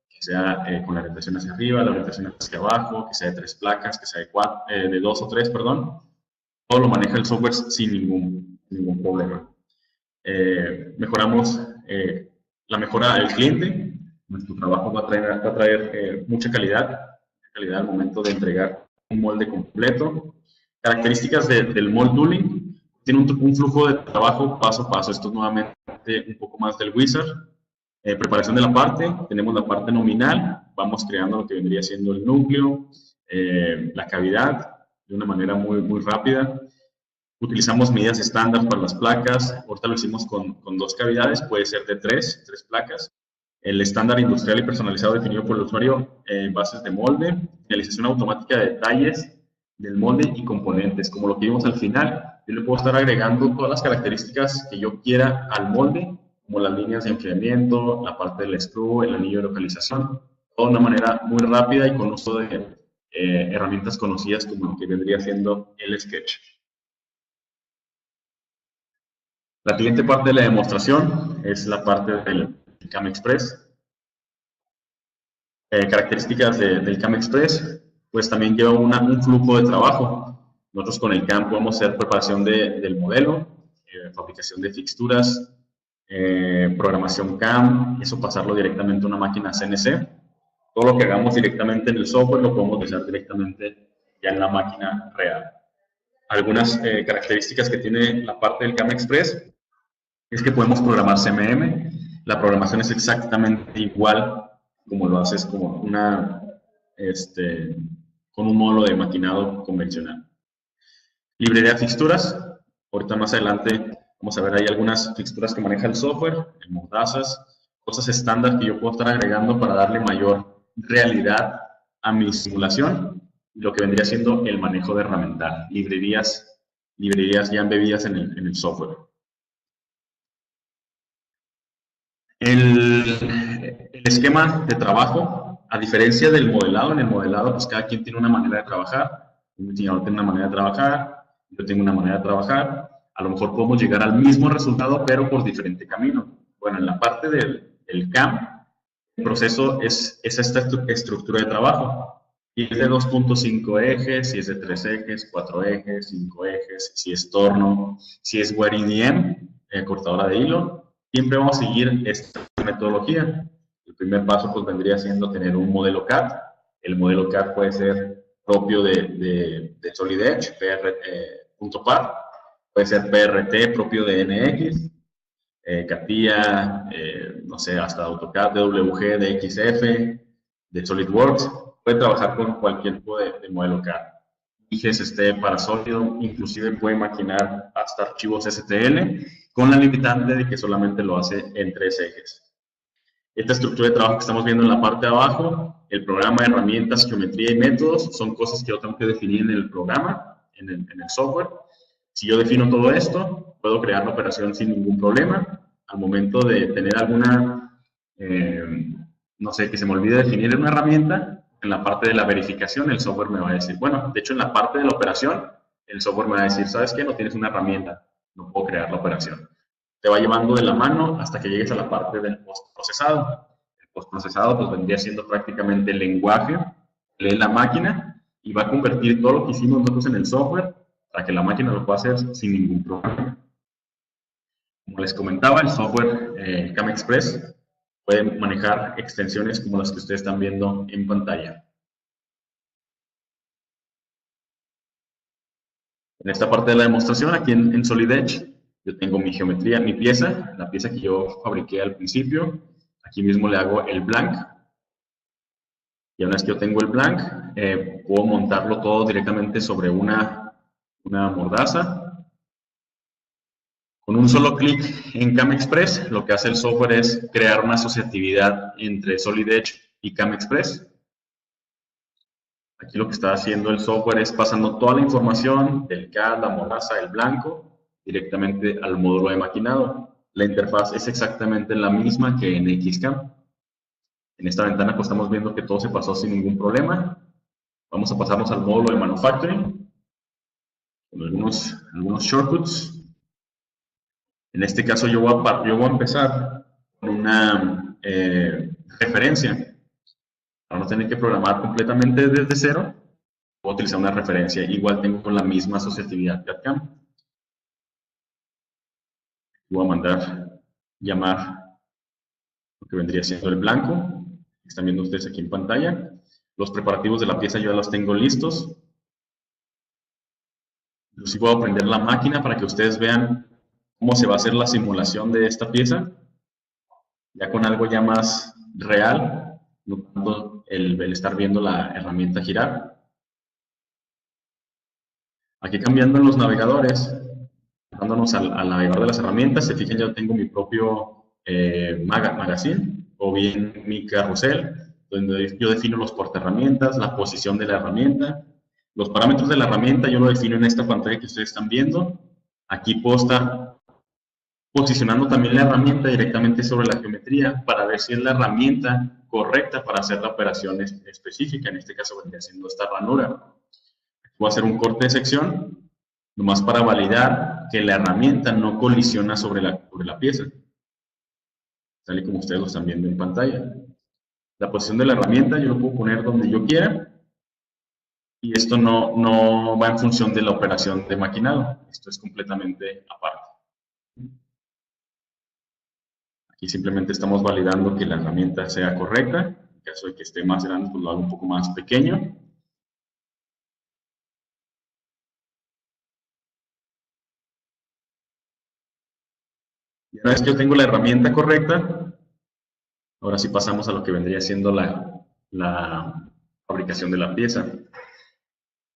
[SPEAKER 1] que sea con la orientación hacia arriba, la orientación hacia abajo, que sea de 3 placas, que sea de 2 o 3, perdón, todo lo maneja el software sin ningún problema. Mejoramos la mejora del cliente. Nuestro trabajo va a traer mucha calidad al momento de entregar un molde completo. Características del mold tooling. Tiene un flujo de trabajo paso a paso. Esto es nuevamente un poco más del wizard. Preparación de la parte. Tenemos la parte nominal. Vamos creando lo que vendría siendo el núcleo, la cavidad, de una manera muy rápida. Utilizamos medidas estándar para las placas. Ahorita lo hicimos con 2 cavidades, puede ser de 3 placas. El estándar industrial y personalizado definido por el usuario en bases de molde. Realización automática de detalles del molde y componentes. Como lo que vimos al final, yo le puedo estar agregando todas las características que yo quiera al molde, como las líneas de enfriamiento, la parte del screw, el anillo de localización. Todo de una manera muy rápida y con uso de herramientas conocidas como lo que vendría siendo el Sketch. La siguiente parte de la demostración es la parte del CAM Express. Características del CAM Express, pues también lleva un flujo de trabajo. Nosotros con el CAM podemos hacer preparación del modelo, fabricación de fixturas, programación CAM, eso pasarlo directamente a una máquina CNC. Todo lo que hagamos directamente en el software lo podemos hacer directamente ya en la máquina real. Algunas características que tiene la parte del CAM Express es que podemos programar CMM. La programación es exactamente igual como lo haces como con un módulo de maquinado convencional. Librería de fixturas. Ahorita más adelante vamos a ver ahí algunas fixturas que maneja el software, mordazas, cosas estándar que yo puedo estar agregando para darle mayor realidad a mi simulación. Lo que vendría siendo el manejo de herramiental. Librerías ya embebidas en el software. El esquema de trabajo, a diferencia del modelado, en el modelado pues cada quien tiene una manera de trabajar, un diseñador tiene una manera de trabajar, yo tengo una manera de trabajar, a lo mejor podemos llegar al mismo resultado pero por diferente camino. Bueno, en la parte del CAM, El proceso es esta estructura de trabajo. Si es de 2.5 ejes, si es de 3 ejes, 4 ejes, 5 ejes, si es torno, si es wearing EM, cortadora de hilo, siempre vamos a seguir esta metodología. El primer paso pues vendría siendo tener un modelo CAD. El modelo CAD puede ser propio de Solid Edge, .par, puede ser PRT propio de NX, CATIA, no sé, hasta AutoCAD, DWG, DXF, de SolidWorks. Puede trabajar con cualquier tipo de modelo CAD. IGES para sólido, inclusive puede maquinar hasta archivos STL, con la limitante de que solamente lo hace en 3 ejes. Esta estructura de trabajo que estamos viendo en la parte de abajo, el programa, herramientas, geometría y métodos, son cosas que yo tengo que definir en el programa, en el software. Si yo defino todo esto, puedo crear la operación sin ningún problema. Al momento de tener alguna, no sé, que se me olvide definir una herramienta, en la parte de la verificación el software me va a decir, bueno, de hecho en la parte de la operación, el software me va a decir, ¿sabes qué? No tienes una herramienta, no puedo crear la operación. Te va llevando de la mano hasta que llegues a la parte del postprocesado. El postprocesado pues vendría siendo prácticamente el lenguaje, lee la máquina y va a convertir todo lo que hicimos nosotros en el software para que la máquina lo pueda hacer sin ningún problema. Como les comentaba, el software CAMexpress puede manejar extensiones como las que ustedes están viendo en pantalla. En esta parte de la demostración, aquí en Solid Edge, yo tengo mi geometría, mi pieza, la pieza que yo fabriqué al principio. Aquí mismo le hago el blank. Y una vez que yo tengo el blank, puedo montarlo todo directamente sobre una mordaza. Con un solo clic en CAMexpress, lo que hace el software es crear una asociatividad entre Solid Edge y CAMexpress. Aquí lo que está haciendo el software es pasando toda la información del CAD, la mordaza, el blanco, directamente al módulo de maquinado. La interfaz es exactamente la misma que en XCAM. En esta ventana pues estamos viendo que todo se pasó sin ningún problema. Vamos a pasarnos al módulo de manufacturing, con algunos shortcuts. En este caso yo voy a empezar con una referencia. Para no tener que programar completamente desde cero, voy a utilizar una referencia. Igual tengo la misma asociatividad CAD-CAM. Voy a mandar llamar lo que vendría siendo el blanco. Están viendo ustedes aquí en pantalla. Los preparativos de la pieza yo ya los tengo listos. Inclusive voy a prender la máquina para que ustedes vean cómo se va a hacer la simulación de esta pieza. Ya con algo ya más real, no tanto el estar viendo la herramienta girar. Aquí cambiando en los navegadores, dándonos al navegador de las herramientas, se fijan, ya tengo mi propio magazine o bien mi carrusel, donde yo defino los portaherramientas, la posición de la herramienta. Los parámetros de la herramienta yo lo defino en esta pantalla que ustedes están viendo. Aquí puedo estar posicionando también la herramienta directamente sobre la geometría para ver si es la herramienta correcta para hacer la operación específica. En este caso vendría siendo esta ranura. Voy a hacer un corte de sección, nomás para validar que la herramienta no colisiona sobre la pieza, tal y como ustedes lo están viendo en pantalla. La posición de la herramienta yo lo puedo poner donde yo quiera, y esto no va en función de la operación de maquinado, esto es completamente aparte. Aquí simplemente estamos validando que la herramienta sea correcta. En caso de que esté más grande, pues lo hago un poco más pequeño. Y una vez que yo tengo la herramienta correcta, ahora sí pasamos a lo que vendría siendo la fabricación de la pieza.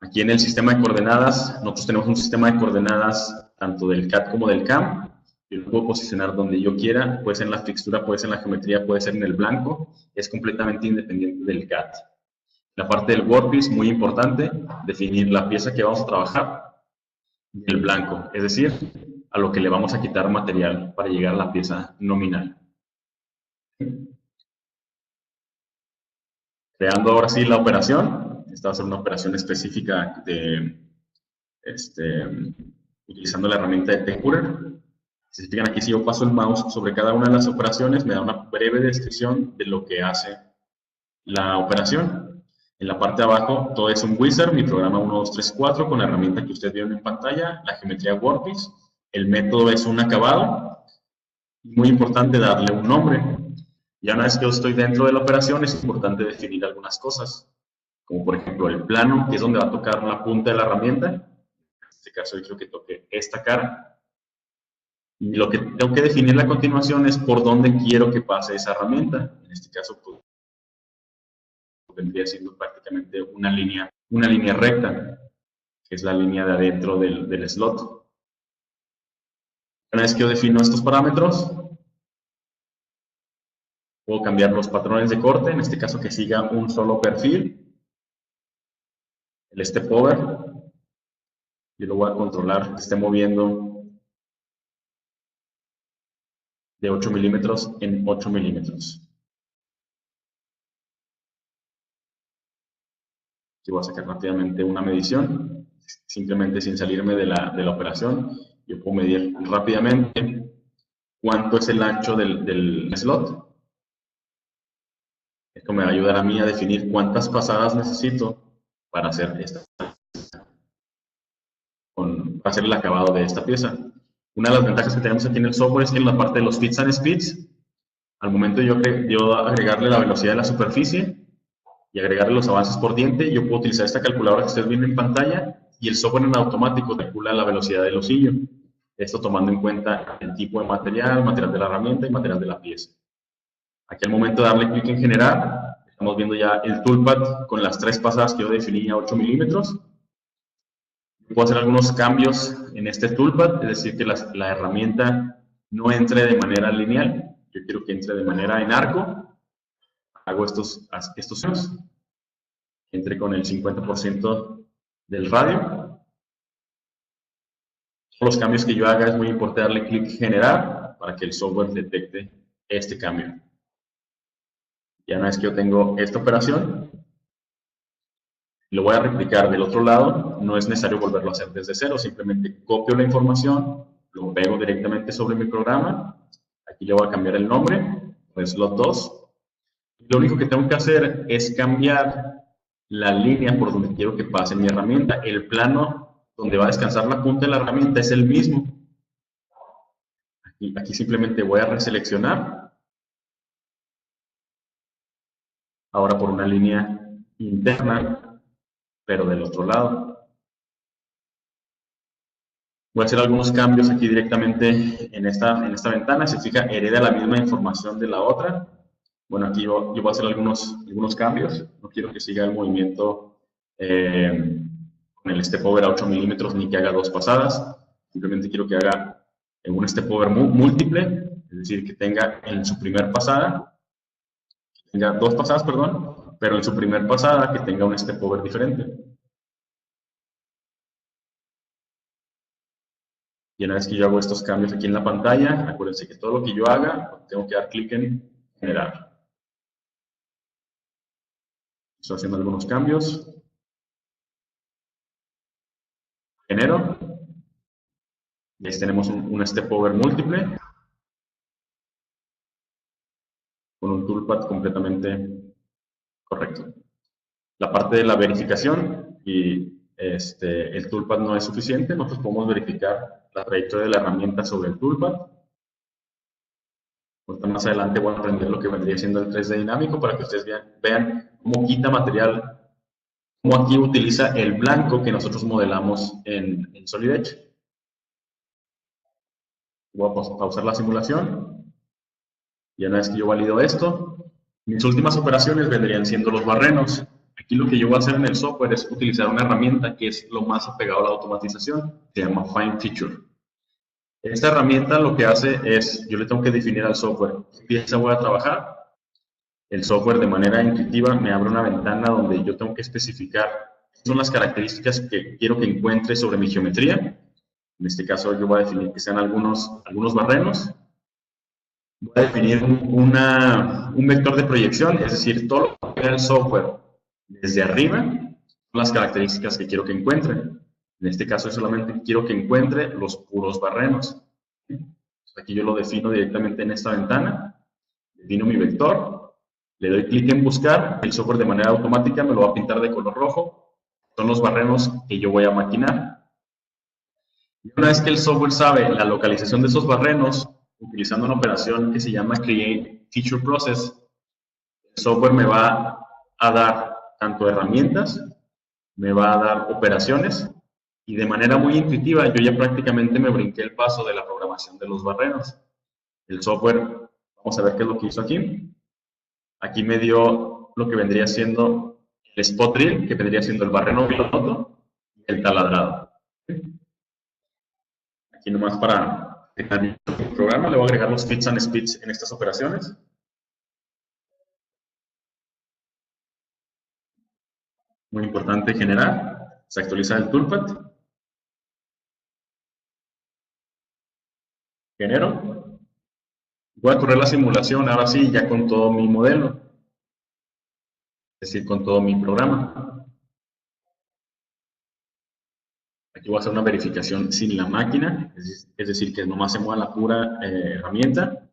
[SPEAKER 1] Aquí en el sistema de coordenadas, nosotros tenemos un sistema de coordenadas tanto del CAD como del CAM. Yo lo puedo posicionar donde yo quiera, puede ser en la textura, puede ser en la geometría, puede ser en el blanco. Es completamente independiente del CAD. La parte del workpiece, muy importante, definir la pieza que vamos a trabajar y el blanco, es decir, a lo que le vamos a quitar material para llegar a la pieza nominal. Creando ahora sí la operación. Esta va a ser una operación específica utilizando la herramienta de T-Cutter. Si se fijan aquí, si yo paso el mouse sobre cada una de las operaciones, me da una breve descripción de lo que hace la operación. En la parte de abajo, todo es un wizard, mi programa 1, 2, 3, 4, con la herramienta que usted vio en pantalla, la geometría WordPress. El método es un acabado. Muy importante darle un nombre. Ya una vez que yo estoy dentro de la operación, es importante definir algunas cosas, como por ejemplo el plano, que es donde va a tocar la punta de la herramienta. En este caso, yo quiero que toque esta cara. Y lo que tengo que definir a continuación es por dónde quiero que pase esa herramienta. En este caso, pues, vendría siendo prácticamente una línea recta, que es la línea de adentro del slot. Una vez que yo defino estos parámetros, puedo cambiar los patrones de corte, en este caso que siga un solo perfil. El step over, yo lo voy a controlar que esté moviendo de 8 milímetros en 8 milímetros. Aquí voy a sacar rápidamente una medición, simplemente sin salirme de la operación. Yo puedo medir rápidamente cuánto es el ancho del slot. Esto me va a ayudar a mí a definir cuántas pasadas necesito para hacer para hacer el acabado de esta pieza. Una de las ventajas que tenemos aquí en el software es que en la parte de los fits and speeds, al momento de yo agregarle la velocidad de la superficie y agregarle los avances por diente, yo puedo utilizar esta calculadora que ustedes ven en pantalla y el software en automático calcula la velocidad del osillo. Esto tomando en cuenta el tipo de material, material de la herramienta y material de la pieza. Aquí al momento de darle clic en generar, estamos viendo ya el toolpad con las 3 pasadas que yo definí a 8 milímetros. Puedo hacer algunos cambios en este toolpad, es decir, que la herramienta no entre de manera lineal. Yo quiero que entre de manera en arco. Hago estos cambios. Entre con el 50% del radio. Los cambios que yo haga es muy importante darle clic en generar para que el software detecte este cambio. Ya una vez que yo tengo esta operación, lo voy a replicar del otro lado, no es necesario volverlo a hacer desde cero, simplemente copio la información, lo pego directamente sobre mi programa, aquí le voy a cambiar el nombre, pues slot 2, y lo único que tengo que hacer es cambiar la línea por donde quiero que pase mi herramienta, el plano donde va a descansar la punta de la herramienta es el mismo, aquí simplemente voy a reseleccionar, ahora por una línea interna, pero del otro lado. Voy a hacer algunos cambios aquí directamente en esta ventana. Si se fija, hereda la misma información de la otra. Bueno, aquí yo voy a hacer algunos cambios. No quiero que siga el movimiento con el step over a 8 milímetros ni que haga 2 pasadas. Simplemente quiero que haga un step over múltiple, es decir, que tenga en su primer pasada, tenga 2 pasadas, perdón, pero en su primer pasada que tenga un step over diferente. Y una vez que yo hago estos cambios aquí en la pantalla, acuérdense que todo lo que yo haga, tengo que dar clic en generar. Estoy haciendo algunos cambios. Genero. Y ahí tenemos un step over múltiple. Con un toolpad completamente correcto. La parte de la verificación y el toolpad no es suficiente. Nosotros podemos verificar la trayectoria de la herramienta sobre el toolpad. Más adelante voy a aprender lo que vendría siendo el 3D dinámico para que ustedes vean cómo quita material, cómo aquí utiliza el blanco que nosotros modelamos en Solid Edge. Voy a pausar la simulación. Y una vez que yo valido esto, mis últimas operaciones vendrían siendo los barrenos. Aquí lo que yo voy a hacer en el software es utilizar una herramienta que es lo más apegado a la automatización. Se llama Find Feature. Esta herramienta lo que hace es, yo le tengo que definir al software qué pieza voy a trabajar. El software de manera intuitiva me abre una ventana donde yo tengo que especificar qué son las características que quiero que encuentre sobre mi geometría. En este caso yo voy a definir que sean algunos barrenos. Voy a definir un vector de proyección, es decir, todo lo que vea el software desde arriba son las características que quiero que encuentre. En este caso solamente quiero que encuentre los puros barrenos. Aquí yo lo defino directamente en esta ventana, defino mi vector, le doy clic en buscar, el software de manera automática me lo va a pintar de color rojo, son los barrenos que yo voy a maquinar. Y una vez que el software sabe la localización de esos barrenos, utilizando una operación que se llama Create Feature Process, el software me va a dar tanto herramientas, me va a dar operaciones, y de manera muy intuitiva yo ya prácticamente me brinqué el paso de la programación de los barrenos. El software, vamos a ver qué es lo que hizo aquí. Aquí me dio lo que vendría siendo el spot drill, que vendría siendo el barreno piloto y el taladrado. Aquí nomás para dejar el programa, le voy a agregar los fits and speeds en estas operaciones. Muy importante generar, se actualiza el toolpath. Genero. Voy a correr la simulación, ahora sí, ya con todo mi modelo. Es decir, con todo mi programa. Aquí voy a hacer una verificación sin la máquina, es decir, que nomás se mueva la pura herramienta.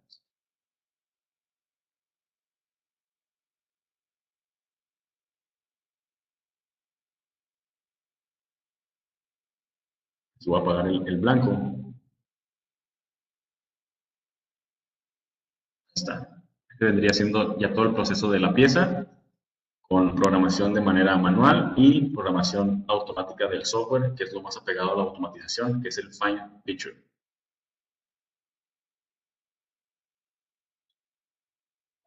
[SPEAKER 1] Aquí voy a apagar el blanco. Ahí está. Este vendría siendo ya todo el proceso de la pieza, con programación de manera manual y programación automática del software, que es lo más apegado a la automatización, que es el Fine Feature.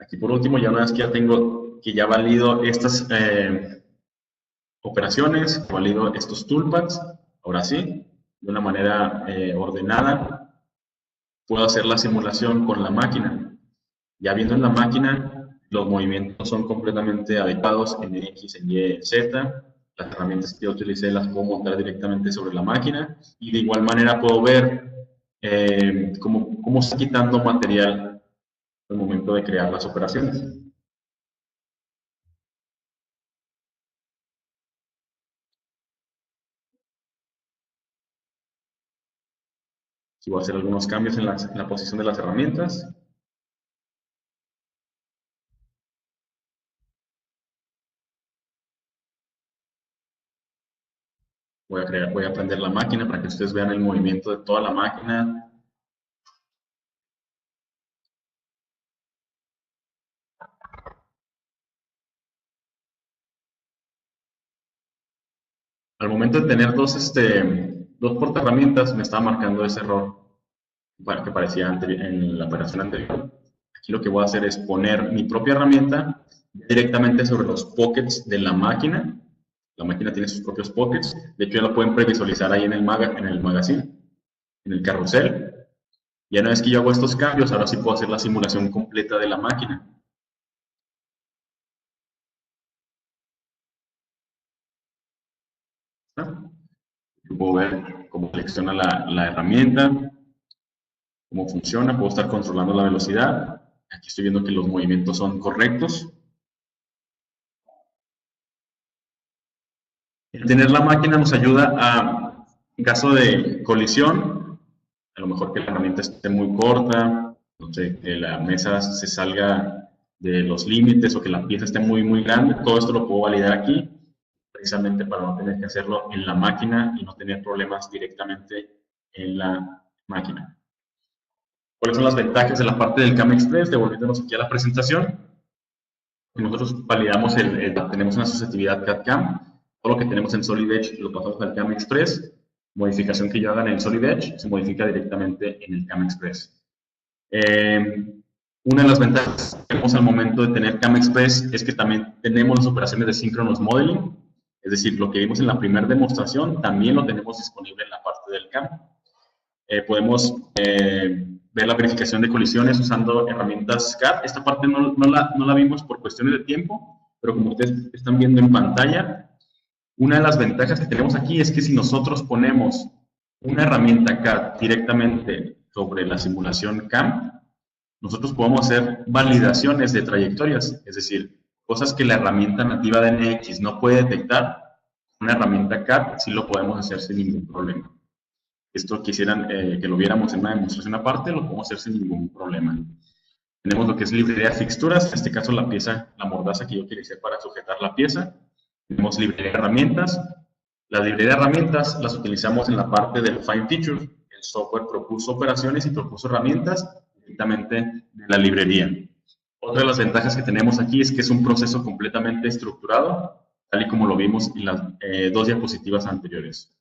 [SPEAKER 1] Aquí por último, ya una vez que ya tengo, que ya valido estas operaciones, valido estos toolpaths, ahora sí, de una manera ordenada, puedo hacer la simulación con la máquina. Ya viendo en la máquina, los movimientos son completamente adecuados en X, en Y, en Z. Las herramientas que yo utilicé las puedo montar directamente sobre la máquina y de igual manera puedo ver cómo está quitando material al momento de crear las operaciones. Si voy a hacer algunos cambios en la posición de las herramientas. Voy a prender la máquina para que ustedes vean el movimiento de toda la máquina. Al momento de tener dos portaherramientas, me estaba marcando ese error que aparecía en la operación anterior. Aquí lo que voy a hacer es poner mi propia herramienta directamente sobre los pockets de la máquina. La máquina tiene sus propios pockets. De hecho, ya lo pueden previsualizar ahí en el magazine, en el carrusel. Y una vez que yo hago estos cambios, ahora sí puedo hacer la simulación completa de la máquina. Yo puedo ver cómo selecciona la herramienta, cómo funciona, puedo estar controlando la velocidad. Aquí estoy viendo que los movimientos son correctos. El tener la máquina nos ayuda a, en caso de colisión, a lo mejor que la herramienta esté muy corta, no sé, que la mesa se salga de los límites o que la pieza esté muy grande, todo esto lo puedo validar aquí, precisamente para no tener que hacerlo en la máquina y no tener problemas directamente en la máquina. ¿Cuáles son las ventajas de la parte del CAM Express? Devolviéndonos aquí a la presentación. Nosotros validamos, tenemos una susceptibilidad CAD-CAM. Todo lo que tenemos en Solid Edge lo pasamos al CAM Express. Modificación que yo haga en el Solid Edge se modifica directamente en el CAM Express. Una de las ventajas que tenemos al momento de tener CAM Express es que también tenemos las operaciones de Synchronous Modeling. Es decir, lo que vimos en la primera demostración también lo tenemos disponible en la parte del CAM. Podemos ver la verificación de colisiones usando herramientas CAD. Esta parte no la vimos por cuestiones de tiempo, pero como ustedes están viendo en pantalla, una de las ventajas que tenemos aquí es que si nosotros ponemos una herramienta CAD directamente sobre la simulación CAM, nosotros podemos hacer validaciones de trayectorias, es decir, cosas que la herramienta nativa de NX no puede detectar, una herramienta CAD sí lo podemos hacer sin ningún problema. esto quisieran que lo viéramos en una demostración aparte, lo podemos hacer sin ningún problema. Tenemos lo que es librería de fixturas, en este caso la pieza, la mordaza que yo utilicé para sujetar la pieza. Tenemos librería de herramientas. Las librerías de herramientas las utilizamos en la parte del Find Features. El software propuso operaciones y propuso herramientas directamente de la librería. Otra de las ventajas que tenemos aquí es que es un proceso completamente estructurado, tal y como lo vimos en las dos diapositivas anteriores.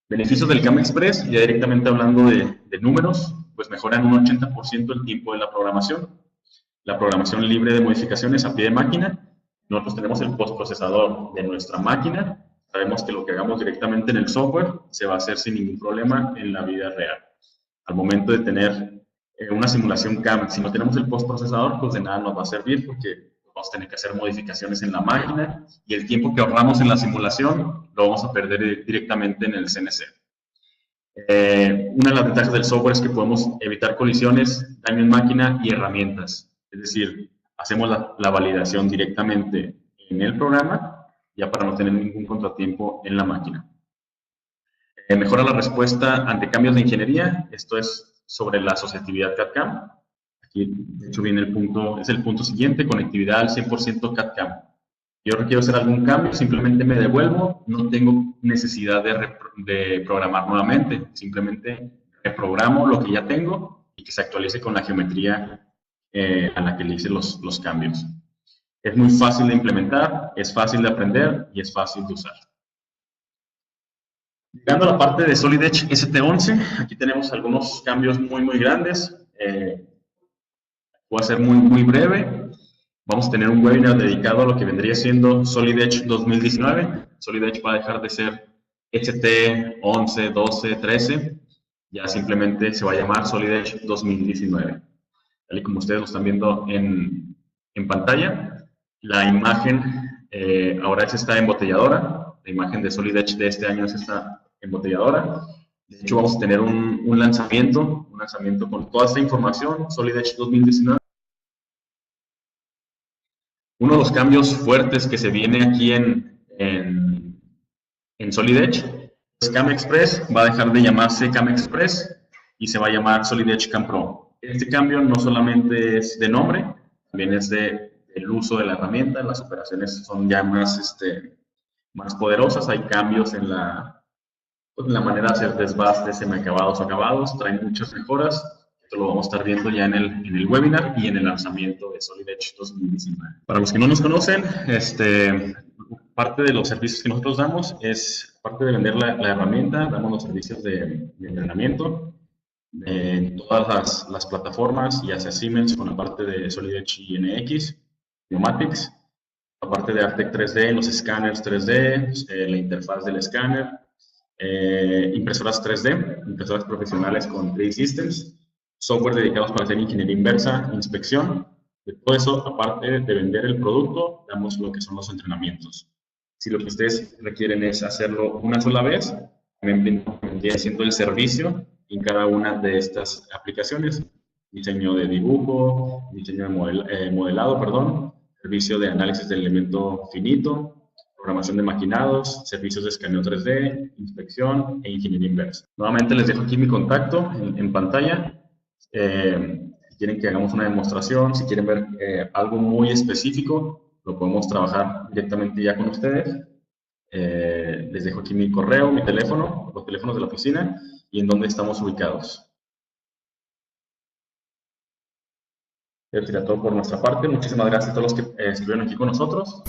[SPEAKER 1] Beneficios del CAM Express, ya directamente hablando de números, pues mejoran un 80% el tiempo de la programación libre de modificaciones a pie de máquina. Nosotros tenemos el postprocesador de nuestra máquina, sabemos que lo que hagamos directamente en el software se va a hacer sin ningún problema en la vida real. Al momento de tener una simulación CAM, si no tenemos el postprocesador, pues de nada nos va a servir porque vamos a tener que hacer modificaciones en la máquina y el tiempo que ahorramos en la simulación lo vamos a perder directamente en el CNC. Una de las ventajas del software es que podemos evitar colisiones, daño en máquina y herramientas. Es decir, hacemos la validación directamente en el programa, ya para no tener ningún contratiempo en la máquina. Mejora la respuesta ante cambios de ingeniería. Esto es sobre la asociatividad CAD-CAM. Aquí, de hecho, viene el punto, es el punto siguiente, conectividad al 100% CAD-CAM. Yo requiero hacer algún cambio, simplemente me devuelvo, no tengo necesidad de programar nuevamente, simplemente reprogramo lo que ya tengo y que se actualice con la geometría a la que le hice los cambios. Es muy fácil de implementar, es fácil de aprender y es fácil de usar. Llegando a la parte de Solid Edge ST11, aquí tenemos algunos cambios muy grandes. Voy a ser muy breve. Vamos a tener un webinar dedicado a lo que vendría siendo Solid Edge 2019. Solid Edge va a dejar de ser ST11, 12, 13. Ya simplemente se va a llamar Solid Edge 2019. Tal y como ustedes lo están viendo en pantalla, la imagen ahora es esta embotelladora. La imagen de Solid Edge de este año es esta embotelladora. De hecho, vamos a tener un lanzamiento con toda esta información, Solid Edge 2019. Uno de los cambios fuertes que se viene aquí en Solid Edge es CAM Express. Va a dejar de llamarse CAM Express y se va a llamar Solid Edge CAM Pro. Este cambio no solamente es de nombre, también es del uso de la herramienta. Las operaciones son ya más poderosas. Hay cambios en la manera de hacer desbastes, semiacabados, acabados. Traen muchas mejoras. Esto lo vamos a estar viendo ya en el webinar y en el lanzamiento de Solid Edge 2019. Para los que no nos conocen, parte de los servicios que nosotros damos es, parte de vender la herramienta, damos los servicios de entrenamiento de todas las plataformas, ya sea Siemens con la parte de Solid Edge y NX, Pneumatics, la parte de Artec 3D, los escáneres 3D, la interfaz del escáner, impresoras 3D, impresoras profesionales con 3D Systems, software dedicados para hacer ingeniería inversa, inspección. De todo eso, aparte de vender el producto, damos lo que son los entrenamientos. Si lo que ustedes requieren es hacerlo una sola vez, también vendría siendo el servicio en cada una de estas aplicaciones. Diseño de dibujo, diseño de modelado, servicio de análisis del elemento finito, programación de maquinados, servicios de escaneo 3D, inspección e ingeniería inversa. Nuevamente les dejo aquí mi contacto en pantalla. Si quieren que hagamos una demostración, si quieren ver algo muy específico, lo podemos trabajar directamente ya con ustedes. Les dejo aquí mi correo, mi teléfono, los teléfonos de la oficina y en dónde estamos ubicados. Eso sería todo por nuestra parte. Muchísimas gracias a todos los que estuvieron aquí con nosotros.